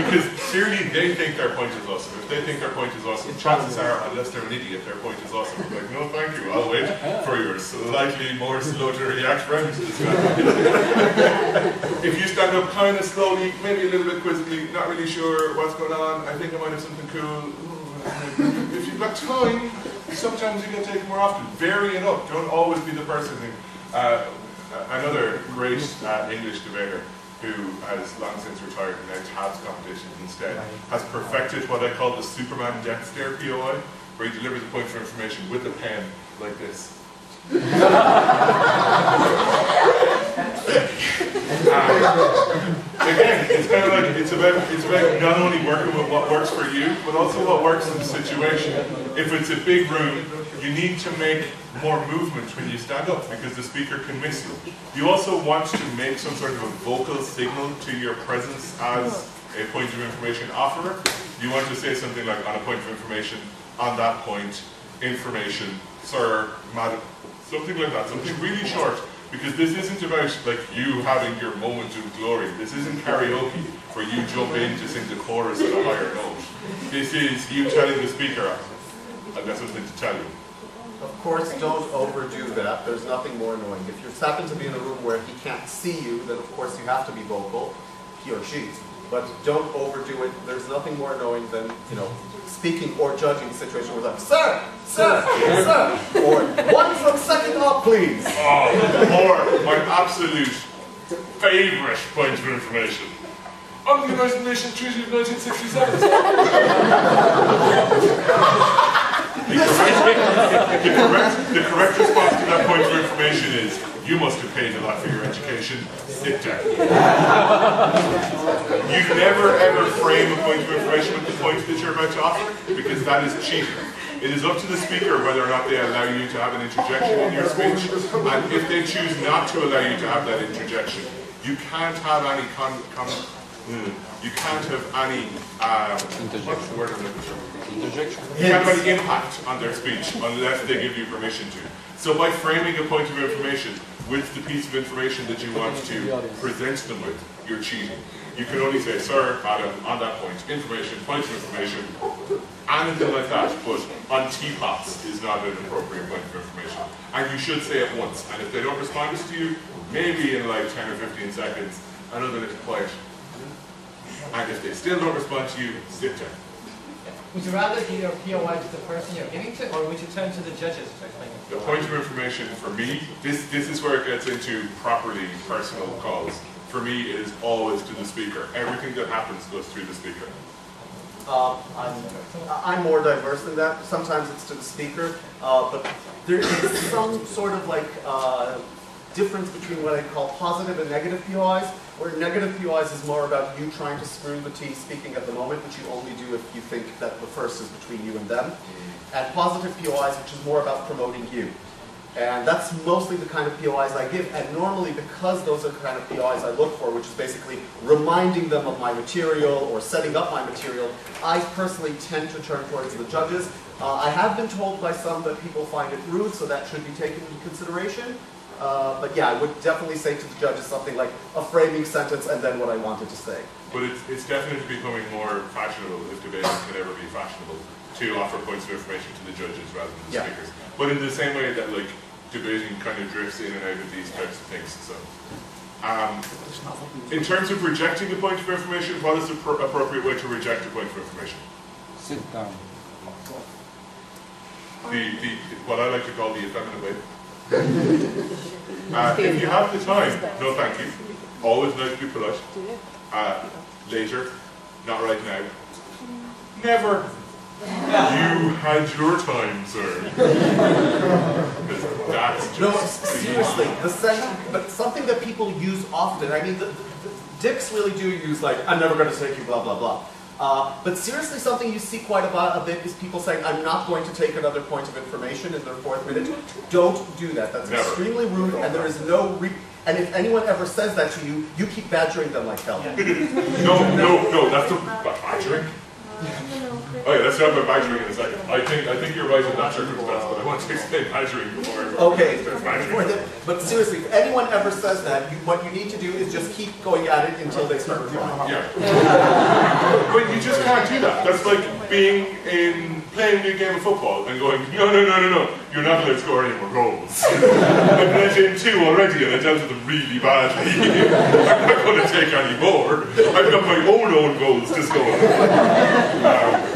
because clearly they think their point is awesome. If they think their point is awesome, chances are, unless they're an idiot, their point is awesome. I'm like, no thank you, I'll wait for your slightly more slow to react friend to this guy. If you stand up kind of slowly, maybe a little bit quizzically, not really sure what's going on, I think I might have something cool. If you've got time, sometimes you can take it more often. Vary it up. Don't always be the person who... another great English debater who has long since retired and now tabs competitions instead, has perfected what I call the Superman death stare POI, where he delivers a point for information with a pen like this. Again, it's kind of like it's about not only working with what works for you, but also what works in the situation. If it's a big room, you need to make more movement when you stand up because the speaker can miss you. You also want to make some sort of a vocal signal to your presence as a point of information offerer. You want to say something like, on a point of information, on that point, information, sir, madam, something like that, something really short. Because this isn't about like you having your moment of glory. This isn't karaoke where you jump in to sing the chorus at a higher note. This is you telling the speaker, I've got something to tell you. Of course, don't overdo that. There's nothing more annoying. If you happen to be in a room where he can't see you, then of course you have to be vocal, he or she. But don't overdo it. There's nothing more annoying than, speaking or judging a situation where it's like, sir, or 1 from second up, please. Or my absolute favourite point of information. On the United Nations Treaty of 1967. The correct response to that point of information is, you must have paid a lot for your education. Sit down. You never ever frame a point of information with the point that you're about to offer, because that is cheating. It is up to the speaker whether or not they allow you to have an interjection in your speech, and if they choose not to allow you to have that interjection, you can't have any what's the word I'm looking for? Interjection. You can't have any impact on their speech unless they give you permission to. So by framing a point of information with the piece of information that you want to present them with, you're cheating. You can only say, sir, madam, on that point, information, point of information, anything like that, but on teapots is not an appropriate point of information. And you should say it once. And if they don't respond to you, maybe in like 10 or 15 seconds, another little quiet. And if they still don't respond to you, sit down. Would you rather give your POI to the person you're giving to, or would you turn to the judges to explain it? The point of information for me, this is where it gets into properly personal calls. For me, it is always to the speaker. Everything that happens goes through the speaker. I'm more diverse than that. Sometimes it's to the speaker, but there is some sort of like difference between what I call positive and negative POIs, where negative POIs is more about you trying to screw the tea speaking at the moment, which you only do if you think that the first is between you and them, and positive POIs, which is more about promoting you. And that's mostly the kind of POIs I give, and normally because those are the kind of POIs I look for, which is basically reminding them of my material or setting up my material, I personally tend to turn towards the judges. I have been told by some that people find it rude, so that should be taken into consideration. But yeah, I would definitely say to the judges something like a framing sentence and then what I wanted to say. But it's definitely becoming more fashionable, if debating can ever be fashionable, to offer points of information to the judges rather than the speakers. But in the same way that like debating kind of drifts in and out of these types of things. So, in terms of rejecting a point of information, what is the appropriate way to reject a point of information? Sit down. What I like to call the effeminate way. If you have the time, no thank you. Always nice to be polite. Later, not right now. Never. You had your time, sir. That's no, seriously, but something that people use often, I mean, the dicks really do use like, I'm never going to take you, blah, blah, blah. But seriously, something you see quite a bit is people saying, I'm not going to take another point of information in their 4th minute. Don't do that. That's extremely rude, and there is no and if anyone ever says that to you, you keep badgering them like hell. No, that's not badgering. Oh yeah, let's talk about badgering in a second. I think you're right in that circumstance, but I want to explain badgering before badgering. But seriously, if anyone ever says that, what you need to do is just keep going at it until they start replying. Yeah. But you just can't do that. That's like playing a game of football and going, no, you're not allowed to score any more goals. I've let in 2 already and I dealt with them really badly. I'm not going to take any more. I've got my own goals to score.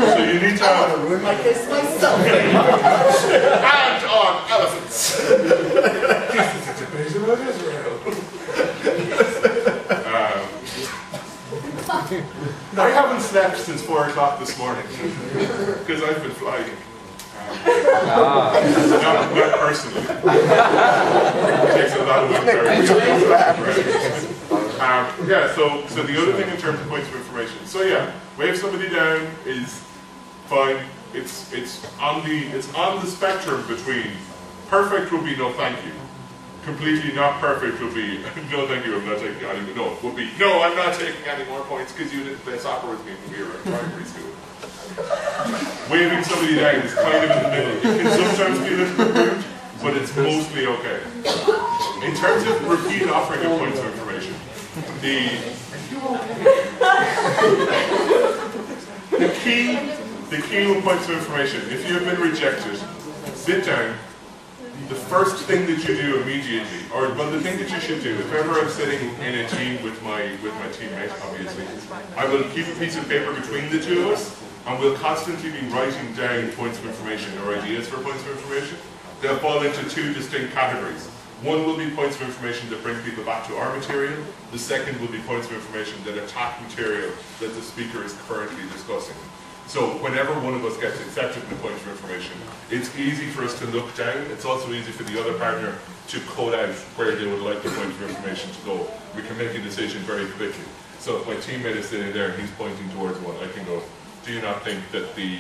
So you need to I want to ruin my case myself. And on elephants. This is a debate about Israel. I haven't slept since 4 o'clock this morning because I've been flying. Not personally. It takes a lot of work. Yeah, so the other thing in terms of points of information. So yeah, wave somebody down is fine. It's on the spectrum between perfect would be no thank you. Completely not perfect would be no thank you, I'm not taking any. No, would be no, I'm not taking any more points because you didn't play soccer with me when we were in primary school. Waving somebody down is kind of in the middle. It can sometimes be a little bit rude, but it's mostly okay. In terms of repeat offering of points of information, the key with points of information, if you have been rejected, sit down. The first thing that you do immediately, the thing that you should do, if ever I'm sitting in a team with my teammate, obviously, I will keep a piece of paper between the two of us, and we'll constantly be writing down points of information or ideas for points of information. They'll fall into 2 distinct categories. One will be points of information that bring people back to our material. The second will be points of information that attack material that the speaker is currently discussing. So whenever one of us gets accepted in a point of information, it's easy for us to look down. It's also easy for the other partner to code out where they would like the point of information to go. We can make a decision very quickly. So if my teammate is sitting there and he's pointing towards one, I can go, do you not think that the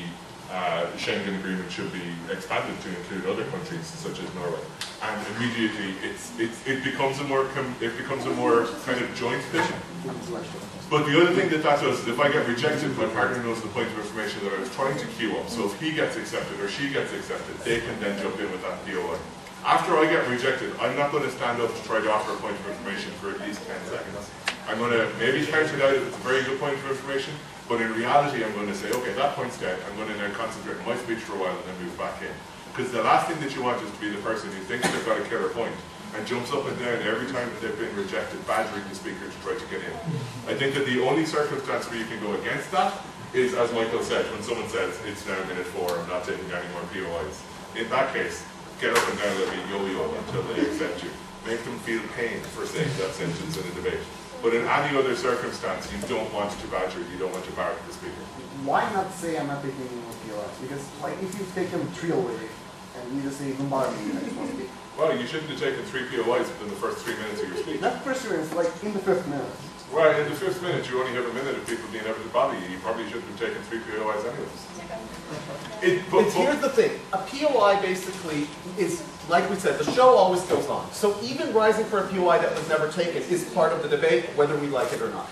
Schengen Agreement should be expanded to include other countries such as Norway? And immediately it becomes a more kind of joint thing. But the other thing that does is if I get rejected, my partner knows the point of information that I was trying to queue up. So if he gets accepted or she gets accepted, they can then jump in with that POI. After I get rejected, I'm not going to stand up to try to offer a point of information for at least 10 seconds. I'm going to maybe count it out if it's a very good point of information, but in reality I'm going to say, okay, that point's dead. I'm going to now concentrate on my speech for a while and then move back in. Because the last thing that you want is to be the person who thinks they've got a killer point and jumps up and down every time that they've been rejected, badgering the speaker to try to get in. I think that the only circumstance where you can go against that is, as Michael said, when someone says, it's now minute 4, I'm not taking any more POIs. In that case, get up and down like a yo-yo until they accept you. Make them feel pain for saying that sentence in a debate. But in any other circumstance, you don't want to badger, you don't want to barrack the speaker. Why not say I'm not taking any more POIs? Because like if you take them 3 away, and you just say, don't bother me, I just want to speak. Well, you shouldn't have taken 3 POIs within the first 3 minutes of your speech. Not first minutes, like in the 5th minute. Right, in the 5th minute, you only have a minute of people being able to bother you. You probably shouldn't have taken 3 POIs anyways. Here's the thing. A POI basically is, like we said, the show always goes on. So even rising for a POI that was never taken is part of the debate, whether we like it or not.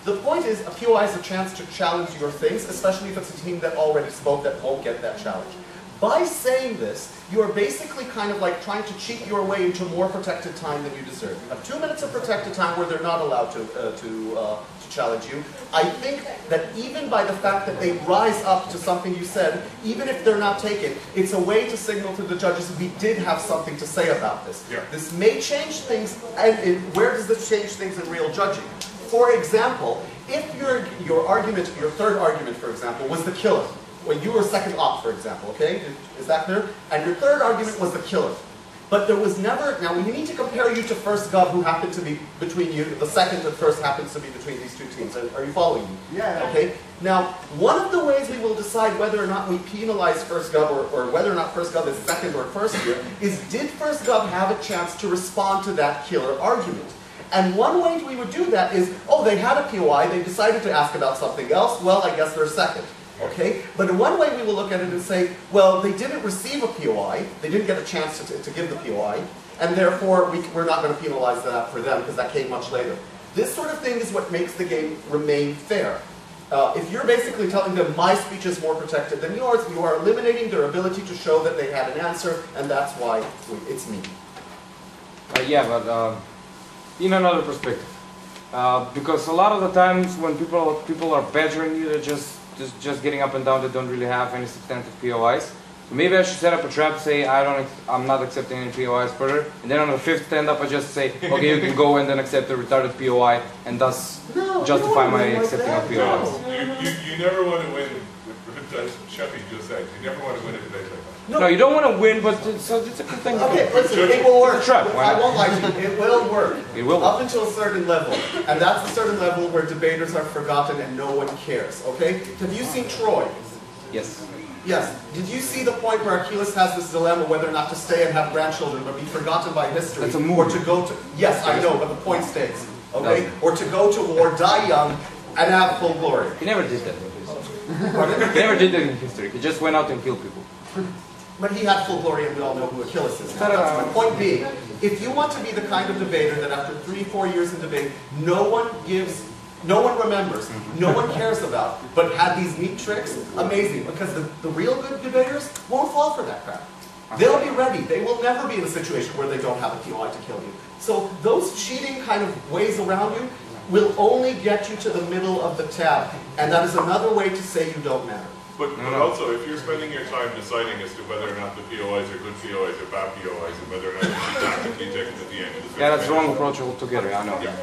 The point is, a POI is a chance to challenge your things, especially if it's a team that already spoke that won't get that challenge. By saying this, you are basically kind of like trying to cheat your way into more protected time than you deserve. You have 2 minutes of protected time where they're not allowed to challenge you. I think that even by the fact that they rise up to something you said, even if they're not taken, it's a way to signal to the judges we did have something to say about this. Yeah. This may change things, and where does this change things in real judging? For example, if your argument, your third argument, for example, was the killer, well, you were second op, for example, okay? Is that clear? And your third argument was the killer. But there was never, now we need to compare you to first gov, who happened to be between you, the second and first happens to be between these 2 teams. Are you following me? Yeah. Okay? Now, one of the ways we will decide whether or not we penalize first gov or whether or not first gov is second or first here is, did first gov have a chance to respond to that killer argument? And one way we would do that is, oh, they had a POI, they decided to ask about something else, well, I guess they're second. Okay? But in one way we will look at it and say, well, they didn't receive a POI, they didn't get a chance to give the POI, and therefore we're not going to penalize that for them because that came much later. This sort of thing is what makes the game remain fair. If you're basically telling them my speech is more protected than yours, you are eliminating their ability to show that they had an answer, and that's why it's me. Yeah, but in another perspective, because a lot of the times when people are badgering you, they're just getting up and down, they don't really have any substantive POIs. So maybe I should set up a trap, say I'm not accepting any POIs further, and then on the 5th stand-up I just say, okay, you can go and then accept the retarded POI, and thus justify my accepting of POIs. You never want to win, as Shappi just said, you never want to win a debate like that. No, you don't want to win, but it's a good thing. Okay, listen, it will work. Trap, I won't lie to you, it will work. It will Up until a certain level. And that's a certain level where debaters are forgotten and no one cares, okay? Have you seen Troy? Yes. Yes. Did you see the point where Achilles has this dilemma whether or not to stay and have grandchildren but be forgotten by history? That's a movie. Or to go to... Yes, I know, but the point stays, okay? Or to go to war, die young, and have full glory. He never did that in history. Pardon? He never did that in history. He just went out and killed people. But he had full glory, and we all know who Achilles is now. That's my point being, if you want to be the kind of debater that after 3-4 years in debate, no one remembers, no one cares about, but had these neat tricks, amazing, because the real good debaters won't fall for that crap. They'll be ready. They will never be in a situation where they don't have a POI to kill you. So those cheating kind of ways around you will only get you to the middle of the tab, and that is another way to say you don't matter. But also, if you're spending your time deciding as to whether or not the POIs are good POIs or bad POIs, and whether or not you should tactically take them at the end of the 5th Yeah, that's the minute. wrong approach altogether, I know. Yeah.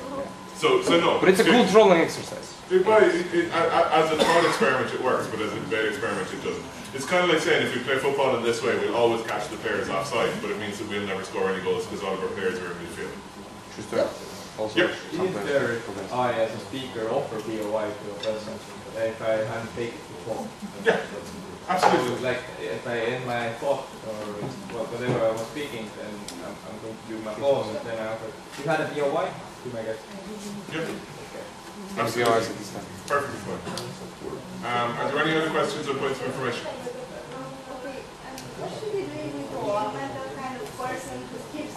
So no. But it's a cool trolling exercise. As a thought experiment it works, but as a debate experiment it doesn't. It's kind of like saying if we play football in this way, we'll always catch the players offside, but it means that we'll never score any goals because all of our players are in midfield. True story. Also, Yep. sometimes I, as a speaker, offer POI to a person if I haven't taken it before. Yeah. Absolutely. So, like, if I end my thought or whatever I was speaking, then I'm going to do my call, and then I offer, you had a POI? To my guys. Yep. Okay. Absolutely. Perfectly fine. Are there any other questions or points of information? Okay, what should we do with the mental kind of person who keeps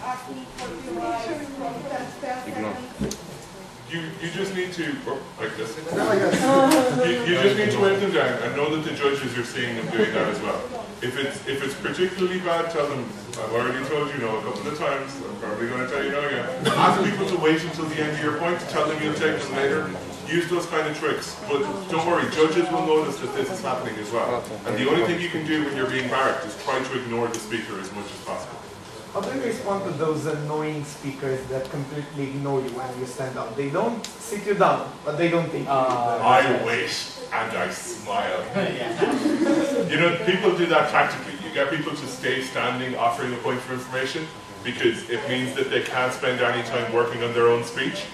asking for POIs from 10 seconds? You just need to, like this. You just need to wave them down and know that the judges are seeing them doing that as well. If it's particularly bad, tell them, I've already told you no a couple of times, I'm probably going to tell you no again. Ask people to wait until the end of your point, tell them you'll take them later. Use those kind of tricks. But don't worry, judges will notice that this is happening as well. And the only thing you can do when you're being barracked is try to ignore the speaker as much as possible. How do you respond to those annoying speakers that completely ignore you when you stand up? They don't sit you down, but they don't take you. I wait and I smile. You know, people do that tactically. You get people to stay standing offering a point of information because it means that they can't spend any time working on their own speech.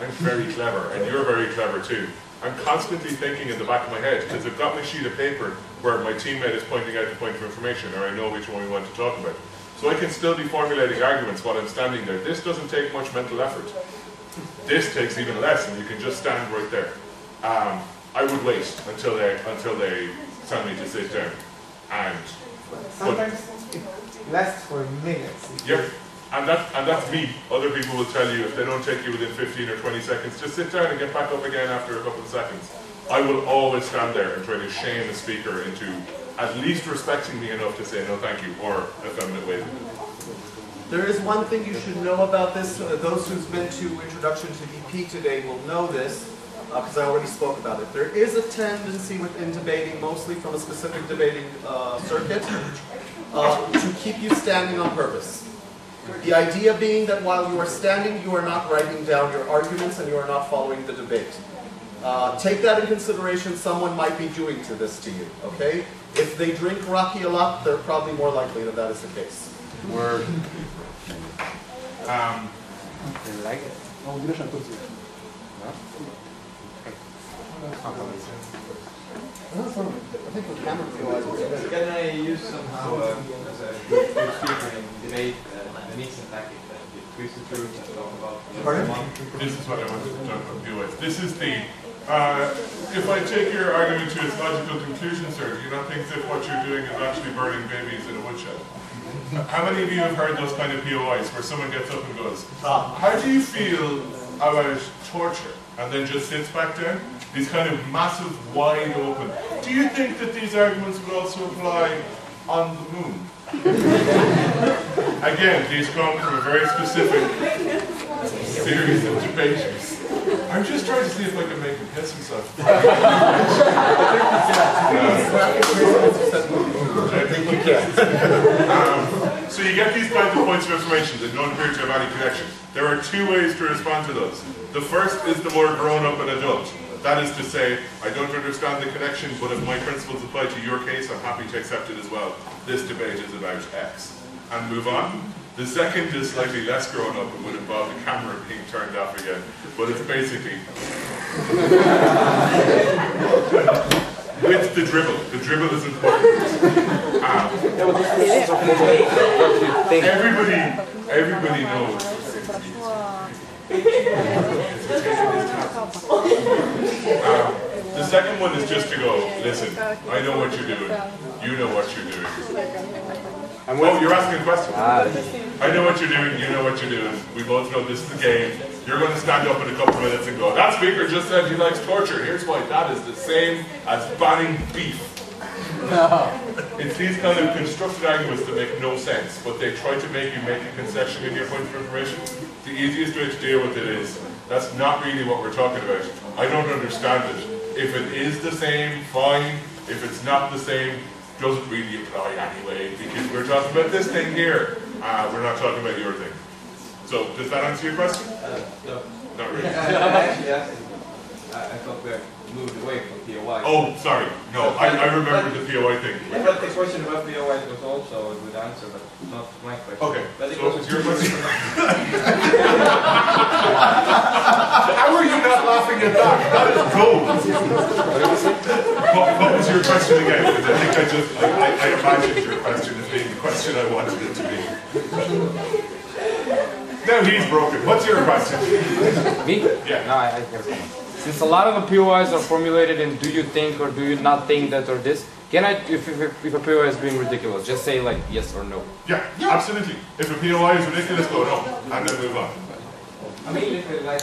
I'm very clever, and you're very clever too. I'm constantly thinking in the back of my head, because I've got my sheet of paper where my teammate is pointing out the point of information, or I know which one we want to talk about. So I can still be formulating arguments while I'm standing there. This doesn't take much mental effort. This takes even less, and you can just stand right there. I would wait until they tell me to sit down. And sometimes it lasts for minutes. Yep. And that's me. Other people will tell you if they don't take you within 15 or 20 seconds, just sit down and get back up again after a couple of seconds. I will always stand there and try to shame a speaker into at least respecting me enough to say no thank you or effeminate waving. There is one thing you should know about this. Those who's been to Introduction to EP today will know this, because I already spoke about it. There is a tendency within debating, mostly from a specific debating circuit, to keep you standing on purpose. The idea being that while you are standing, you are not writing down your arguments and you are not following the debate. Take that in consideration. Someone might be doing this to you, okay? If they drink Rocky a lot, they're probably more likely that that is the case. Word. I like it. Can I use somehow as a good speaker in debate mix and tactic that twist the truth and talk about? This is what I wanted to talk about you with. This is the if I take your argument to its logical conclusion, sir, do you not think that what you're doing is actually burning babies in a woodshed? How many of you have heard those kind of POIs where someone gets up and goes, how do you feel about torture? And then just sits back down? These kind of massive, wide open. Do you think that these arguments would also apply on the moon? Again, these come from a very specific series of debaters. I'm just trying to see if I can make him piss himself. I think you can. So you get these kinds of points of information that don't appear to have any connection. There are two ways to respond to those. The first is the more grown-up and adult. That is to say, I don't understand the connection, but if my principles apply to your case, I'm happy to accept it as well. This debate is about X. And move on. The second is slightly less grown up and would involve the camera being turned off again. But it's basically with the dribble. The dribble is important. Everybody knows. The second one is just to go, listen, I know what you're doing. You know what you're doing. Oh, you're asking a question. I know what you're doing, you know what you're doing. We both know this is the game. You're going to stand up in a couple of minutes and go, that speaker just said he likes torture. Here's why that is the same as banning beef. It's these kind of constructed arguments that make no sense, but they try to make you make a concession in your point of information. The easiest way to deal with it is, that's not really what we're talking about. I don't understand it. If it is the same, fine. If it's not the same, doesn't really apply anyway, because we're talking about this thing here. We're not talking about your thing. So, does that answer your question? No. Not really. I thought we had moved away from POI. Oh, sorry. No, I remember the POI thing. But the question about POI was also a good answer, but not my question. Okay, but it so was your question. How are you not laughing at that? That is gold. What was your question again? Because I think I imagined your question as being the question I wanted it to be. Now he's broken. What's your question? Me? Yeah. No, I have one. Since a lot of the POIs are formulated in do you think or do you not think that or this, can I, if a POI is being ridiculous, just say like yes or no? Yeah, absolutely. If a POI is ridiculous, go no. And then move on. I mean, if it, like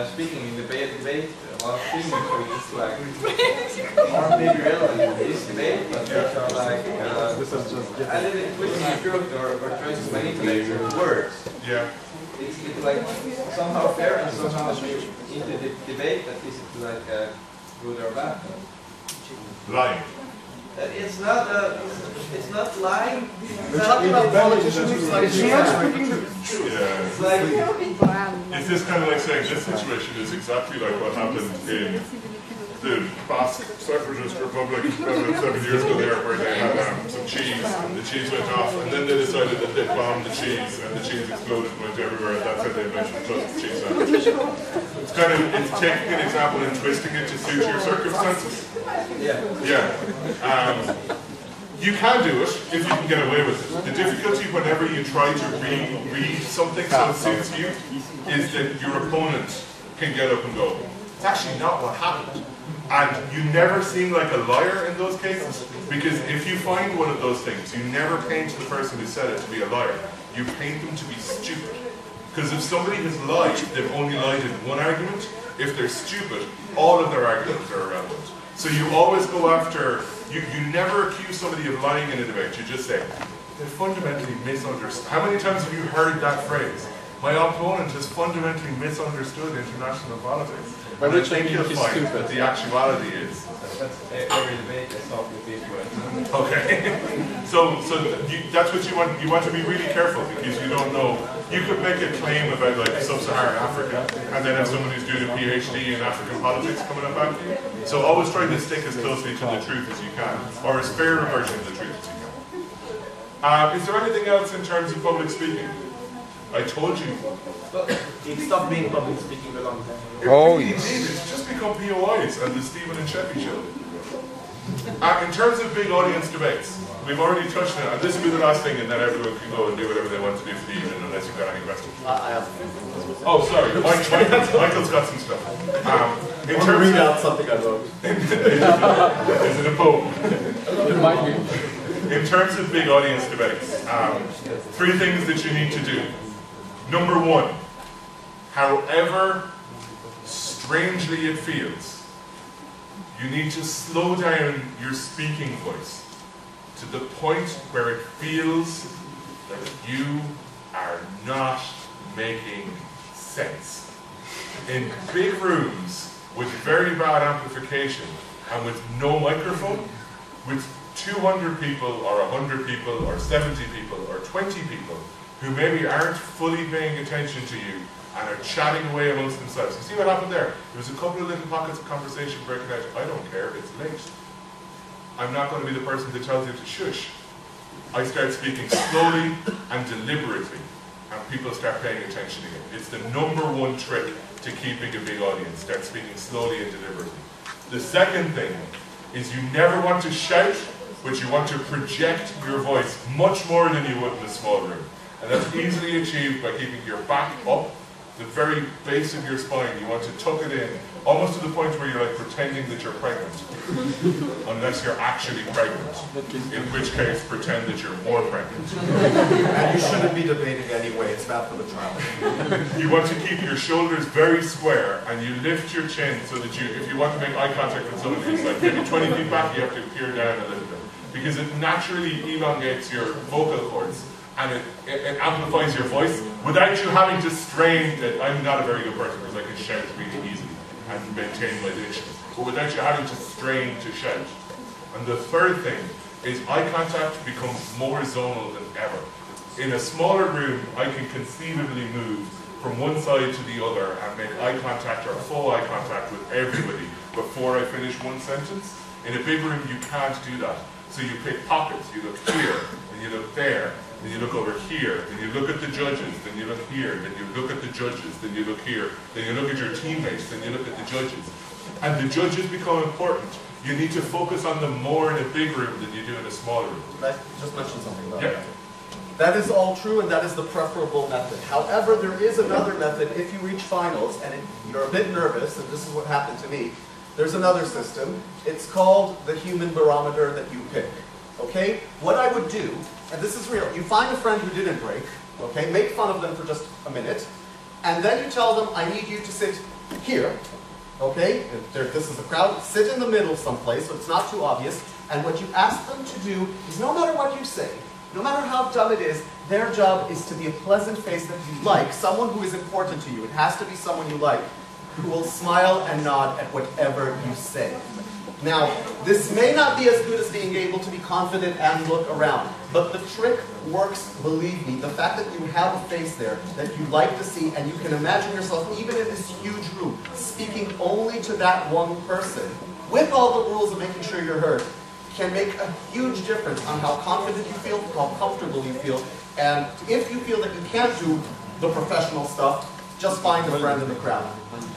speaking in debate, a lot of things it's like are maybe relevant in this debate, but which are like a little bit twisting the truth or trying to manipulate your words. Yeah. Is it like somehow fair and somehow into the debate that is it like good or bad? Lying. It's not lying. We're talking about politicians who like Yeah. It's like It's just kind of like saying this situation is exactly like what happened in the Basque Separatist Republic about 7 years ago there, where they had some cheese, and the cheese went off, and then they decided that they'd bomb the cheese, and the cheese exploded and went everywhere, and that's how they eventually closed the cheese sandwich. It's taking an example and twisting it to suit your circumstances. Yeah. You can do it if you can get away with it. The difficulty whenever you try to read something so it suits you is that your opponent can get up and go, it's actually not what happened. And you never seem like a liar in those cases, because if you find one of those things, you never paint the person who said it to be a liar. You paint them to be stupid. Because if somebody has lied, they've only lied in one argument. If they're stupid, all of their arguments are irrelevant. So you always go after, you never accuse somebody of lying in a debate. You just say, they fundamentally misunderstood. How many times have you heard that phrase? My opponent has fundamentally misunderstood international politics. By which I think mean you'll he's find stupid. that the actuality is. that's every debate I saw with people. Okay. So that's what you want. You want to be really careful, because you don't know. You could make a claim about like sub-Saharan Africa, and then have someone who's doing a PhD in African politics coming up after you. So always try to stick as closely to the truth as you can, or as fair a version of the truth as you can. Is there anything else in terms of public speaking? I told you. It stopped being public speaking a long time ago. Oh, yes. It's just become POIs and the Stephen and Sheppy show. In terms of big audience debates, we've already touched on it, and this will be the last thing, and then everyone can go and do whatever they want to do for the evening, unless you've got any questions. I have. Oh, sorry. Michael's got some stuff. I want to read out something I wrote. Is it a poem? It might be. In terms of big audience debates, 3 things that you need to do. Number 1, however strangely it feels, you need to slow down your speaking voice to the point where it feels that you are not making sense. In big rooms with very bad amplification and with no microphone, with 200 people or 100 people or 70 people or 20 people who maybe aren't fully paying attention to you and are chatting away amongst themselves. You see what happened there? There was a couple of little pockets of conversation breaking out. I don't care, it's late. I'm not going to be the person that tells you to shush. I start speaking slowly and deliberately, and people start paying attention again. It's the #1 trick to keeping a big audience. Start speaking slowly and deliberately. The second thing is you never want to shout, but you want to project your voice much more than you would in a small room. And that's easily achieved by keeping your back up, the very base of your spine. You want to tuck it in, almost to the point where you're like pretending that you're pregnant. Unless you're actually pregnant. In which case, pretend that you're more pregnant. And you shouldn't be debating anyway, it's bad for the child. You want to keep your shoulders very square, and you lift your chin so that if you want to make eye contact with someone who's like maybe 20 feet back, you have to peer down a little bit. Because it naturally elongates your vocal cords, and it amplifies your voice without you having to strain it. I'm not a very good person because I can shout really easily and maintain my diction, but without you having to strain to shout. And the third thing is eye contact becomes more zonal than ever. In a smaller room, I can conceivably move from one side to the other and make eye contact or full eye contact with everybody before I finish one sentence. In a big room, you can't do that. So you pick pockets. You look here, and you look there, then you look over here, then you look at the judges, then you look here, then you look at the judges, then you look here, then you look at your teammates, then you look at the judges. And the judges become important. You need to focus on them more in a big room than you do in a small room. I just mentioned something about that. That is all true, and that is the preferable method. However, there is another method if you reach finals, and you're a bit nervous, and this is what happened to me. There's another system. It's called the human barometer that you pick. Okay? What I would do, and this is real, you find a friend who didn't break, okay? Make fun of them for just a minute, and then you tell them, I need you to sit here, okay? This is the crowd. Sit in the middle someplace so it's not too obvious, and what you ask them to do is no matter what you say, no matter how dumb it is, their job is to be a pleasant face that you like, someone who is important to you. It has to be someone you like, who will smile and nod at whatever you say. Now, this may not be as good as being able to be confident and look around, but the trick works, believe me. The fact that you have a face there that you like to see, and you can imagine yourself, even in this huge room, speaking only to that one person, with all the rules of making sure you're heard, can make a huge difference on how confident you feel, how comfortable you feel, and if you feel that you can't do the professional stuff, just find a friend in the crowd,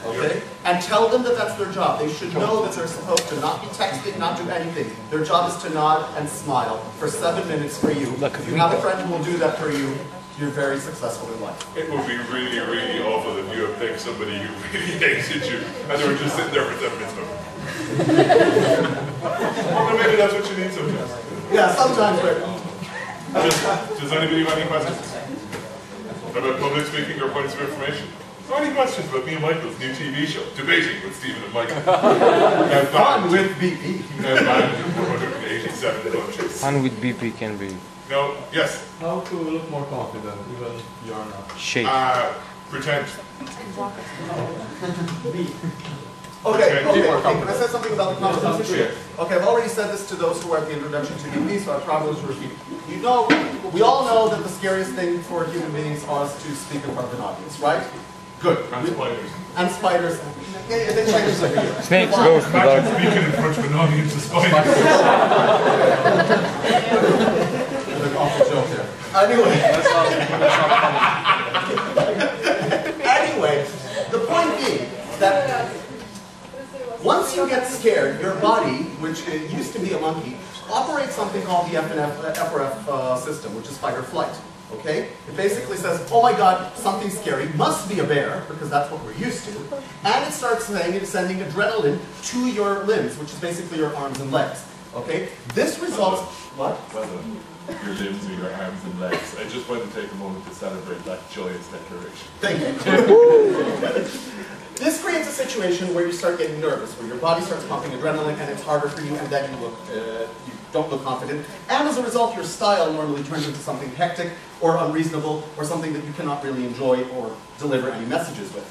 okay? And tell them that that's their job. They should know that they're supposed to not be texting, not do anything. Their job is to nod and smile for 7 minutes for you. If you have a friend who will do that for you, you're very successful in life. It would be really, really awful if you had picked somebody who really hated you and they were just sitting there for 7 minutes. Well, maybe that's what you need sometimes. Yeah, sometimes. Does anybody have any questions? About public speaking or points of information? So any questions about me and Michael's new TV show, Debating with Stephen and Michael? Fun with BP. Now banned in 187 countries. Fun with BP can be No, yes? How to look more confident, even if you are not? shape. Pretend. Okay, can I say something about the confidence issue? Okay, I've already said this to those who are at the introduction to BP, so I probably should repeat. You know, we all know that the scariest thing for human beings is to speak in front of an audience, right? Good. And spiders. And spiders. Yeah, they check this every year. Snakes, ghosts, Imagine speaking in front of an audience of spiders. There's an awful joke there. Anyway. Anyway, the point being that once you get scared, your body, which used to be a monkey, operates something called the FRF system, which is fight or flight. Okay? It basically says, oh my god, something scary, must be a bear, because that's what we're used to. And it starts saying it's sending adrenaline to your limbs, which is basically your arms and legs. Okay? This results... What? Well done. Your limbs or your arms and legs. I just want to take a moment to celebrate that joyous declaration. Thank you. This creates a situation where you start getting nervous, where your body starts pumping adrenaline and it's harder for you, and then you don't look confident. And as a result, your style normally turns into something hectic or unreasonable or something that you cannot really enjoy or deliver any messages with.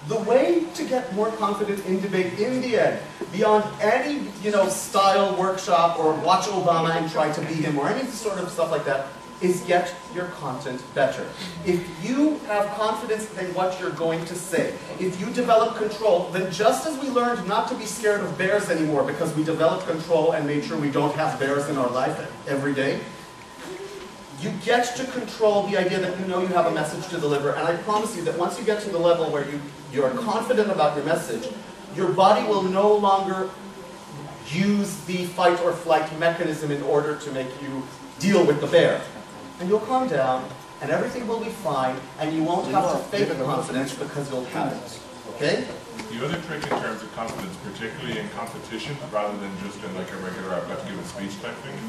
The way to get more confident in debate in the end, beyond any style workshop or watch Obama and try to beat him or any sort of stuff like that, is get your content better. If you have confidence in what you're going to say, if you develop control, then just as we learned not to be scared of bears anymore because we developed control and made sure we don't have bears in our life every day, you get to control the idea that you know you have a message to deliver. And I promise you that once you get to the level where you're confident about your message, your body will no longer use the fight or flight mechanism in order to make you deal with the bear. And you'll calm down, and everything will be fine, and you won't have to fake confidence because you'll have it. Okay? The other trick in terms of confidence, particularly in competition, rather than just in like a regular I've got to give a speech type thing,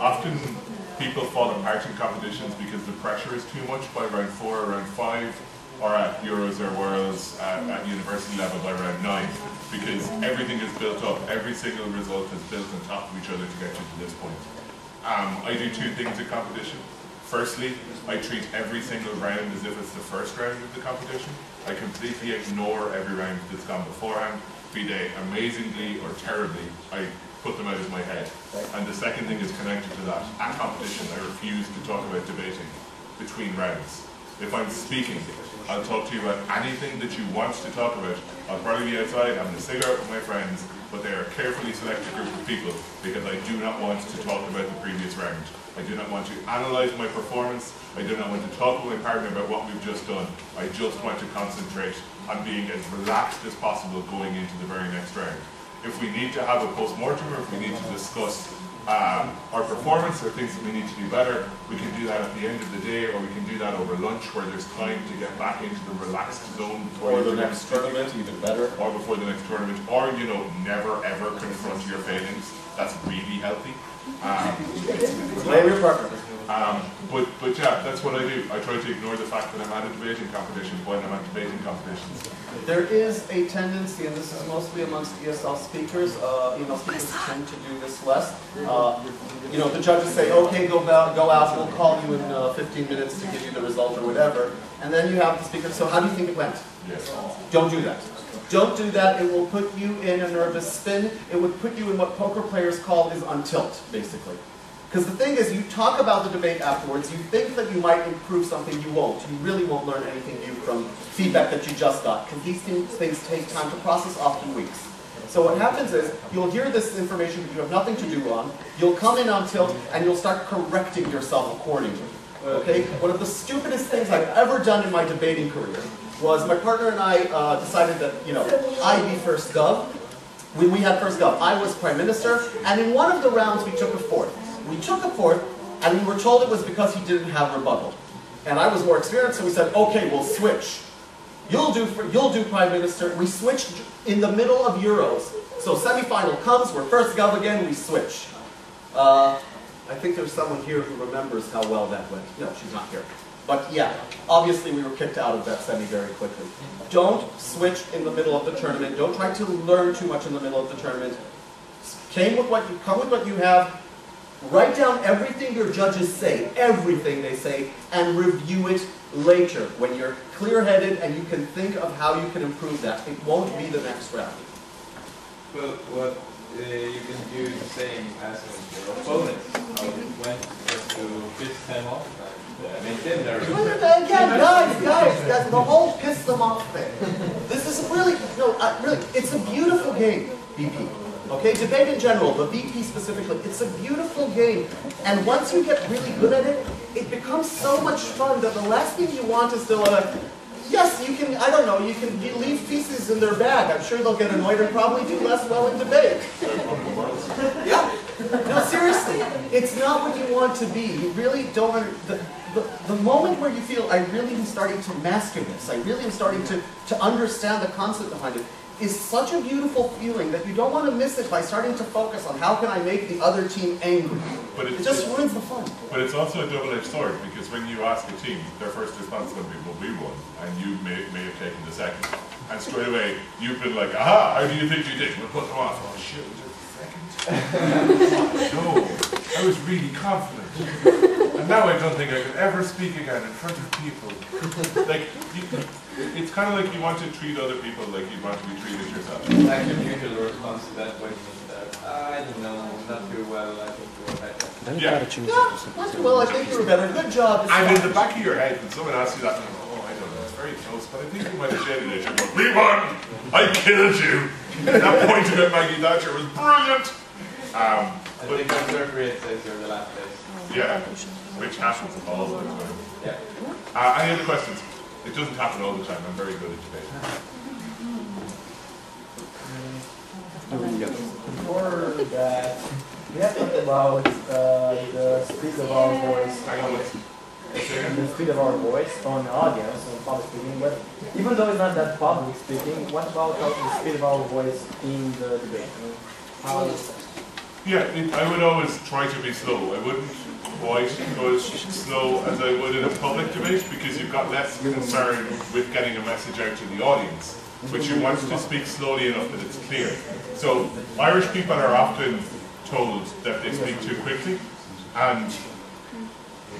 often people fall apart in competitions because the pressure is too much by round 4 or round 5, or at Euros or Worlds at university level by round 9, because everything is built up, every single result is built on top of each other to get you to this point. I do 2 things in competition. Firstly, I treat every single round as if it's the first round of the competition. I completely ignore every round that's gone beforehand, be they amazingly or terribly. I put them out of my head. And the second thing is connected to that. At competition, I refuse to talk about debating between rounds. If I'm speaking, I'll talk to you about anything that you want to talk about. I'll probably be outside having a cigarette with my friends, but they are a carefully selected group of people because I do not want to talk about the previous round. I do not want to analyse my performance. I do not want to talk with my partner about what we've just done. I just want to concentrate on being as relaxed as possible going into the very next round. If we need to have a post-mortem or if we need to discuss our performance or things that we need to do better, we can do that at the end of the day, or we can do that over lunch where there's time to get back into the relaxed zone before the next tournament, even better, or before the next tournament, or never ever confront your failings. That's really healthy. Blame your partner. But yeah, that's what I do. I try to ignore the fact that I'm at a debating competition when I'm at debating competitions. There is a tendency, and this is mostly amongst ESL speakers, email speakers tend to do this less. You know, the judges say, okay, go out, we'll call you in 15 minutes to give you the result or whatever. And then you have the speaker, so how do you think it went? Yes. Don't do that. Don't do that. It will put you in a nervous spin. It would put you in what poker players call is on tilt, basically. Because the thing is, you talk about the debate afterwards, you think that you might improve something, you won't. You really won't learn anything new from feedback that you just got, because these things take time to process, often weeks. So what happens is, you'll hear this information that you have nothing to do on, you'll come in on tilt, and you'll start correcting yourself accordingly. Okay? One of the stupidest things I've ever done in my debating career was my partner and I decided that, you know, I'd be first gov. When we had first gov, I was prime minister, and in one of the rounds we took a fourth. We took a fourth, and we were told it was because he didn't have rebuttal. And I was more experienced, so we said, okay, we'll switch. You'll do prime minister. We switched in the middle of Euros. So semi-final comes, we're first gov again, we switch. I think there's someone here who remembers how well that went. No, she's not here. But yeah, obviously we were kicked out of that semi very quickly. Don't switch in the middle of the tournament. Don't try to learn too much in the middle of the tournament. Come with what you have. Write down everything your judges say, everything they say, and review it later when you're clear-headed and you can think of how you can improve that. It won't be the next round. Well, what you can do the same as your opponents. How it went just to piss them off. Maintain their... Again, guys, the whole piss them off thing. This is really, no, really, it's a beautiful game, BP. Okay, debate in general, but BP specifically, it's a beautiful game. And once you get really good at it, it becomes so much fun that the last thing you want is to, yes, you can, I don't know, you can leave feces in their bag. I'm sure they'll get annoyed and probably do less well in debate. Yeah. No, seriously, it's not what you want to be. You really don't, the moment where you feel, I really am starting to master this, I really am starting to understand the concept behind it, is such a beautiful feeling that you don't want to miss it by starting to focus on how can I make the other team angry. But it just ruins the fun. But it's also a double-edged sword, because when you ask a team, their first response is going to be, well, we won, and you may have taken the second. And straight away, you've been like, aha, how do you think you did? We'll put them off. Oh shit, we took the second? No, I was really confident. And now I don't think I could ever speak again in front of people. Like, it's kind of like you want to treat other people like you want to be treated yourself. Like the usual response to that question is that, I don't know, not too well, I think you were better. Yeah, not too well, I think you were better. Good job. And in the back of your head, when someone asks you that, you go, oh, I don't know, it's very close, but I think you might have shaded it. You go, we won! I killed you! That point about Maggie Thatcher was brilliant! I think the interpret says you're the last place. Yeah, which happens all the time. Yeah. Any other questions? It doesn't happen all the time. I'm very good at debate. Before that, we have talked about the speed of our voice. The speed of our voice on the audience, on public speaking. But even though it's not that public speaking, what about the speed of our voice in the debate? How is that? Yeah, I would always try to be slow. I wouldn't quite go as slow as I would in a public debate, because you've got less concern with getting a message out to the audience. But you want to speak slowly enough that it's clear. So Irish people are often told that they speak too quickly, and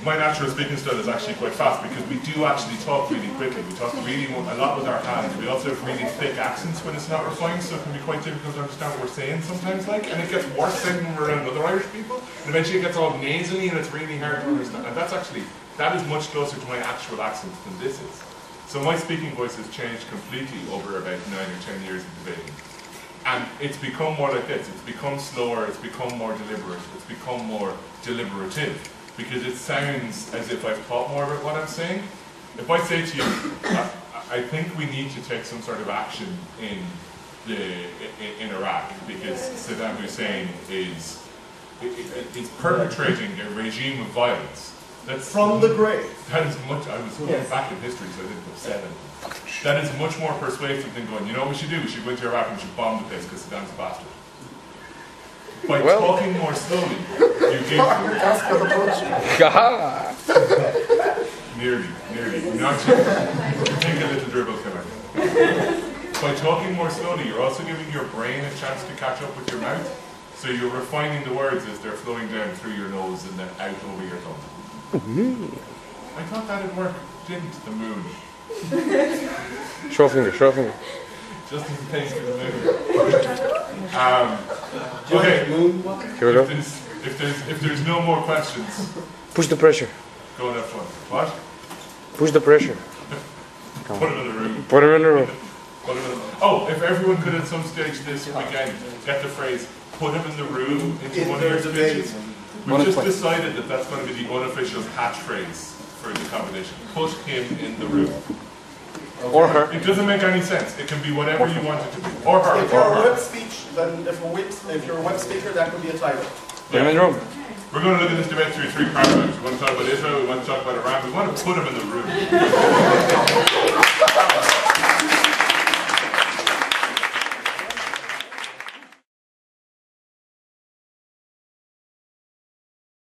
my natural speaking style is actually quite fast, because we do actually talk really quickly. We talk really a lot with our hands. We also have really thick accents when it's not refined, so it can be quite difficult to understand what we're saying sometimes, and it gets worse then when we're around other Irish people, and eventually it gets all nasally and it's really hard to understand. And that is much closer to my actual accent than this is. So my speaking voice has changed completely over about 9 or 10 years of debating. And it's become more like this. It's become slower, it's become more deliberate, it's become more deliberative. Because it sounds as if I've thought more about what I'm saying. If I say to you, I think we need to take some sort of action in Iraq, because Saddam Hussein is perpetrating a regime of violence. That's from the grave. That is much. I was going back in history, so I didn't have said anything. That is much more persuasive than going, you know what we should do? We should go into Iraq and we should bomb the place because Saddam's a bastard. By talking more slowly, You give nearly. Not take a little dribble killer. By talking more slowly, you're also giving your brain a chance to catch up with your mouth. So you're refining the words as they're flowing down through your nose and then out over your tongue. I thought that'd work, didn't the moon? Show finger. Just in case for the moon. Okay. Here we go. If there's no more questions, Push the pressure. go and have fun. What? Push the pressure. Put him in the room. Put him in the room. Oh, if everyone could at some stage this weekend get the phrase "put him in the room" into one of your speeches. We've just decided that that's going to be the unofficial catchphrase for the competition. Put him in the room. Or her. It doesn't make any sense. It can be whatever you want it to be. Or her. If you're a web speech, then if you're a web speaker, that could be a title. Put him in the room. We're going to look at this debate through three paradigms. We want to talk about Israel, we want to talk about Iran, we want to put him in the room.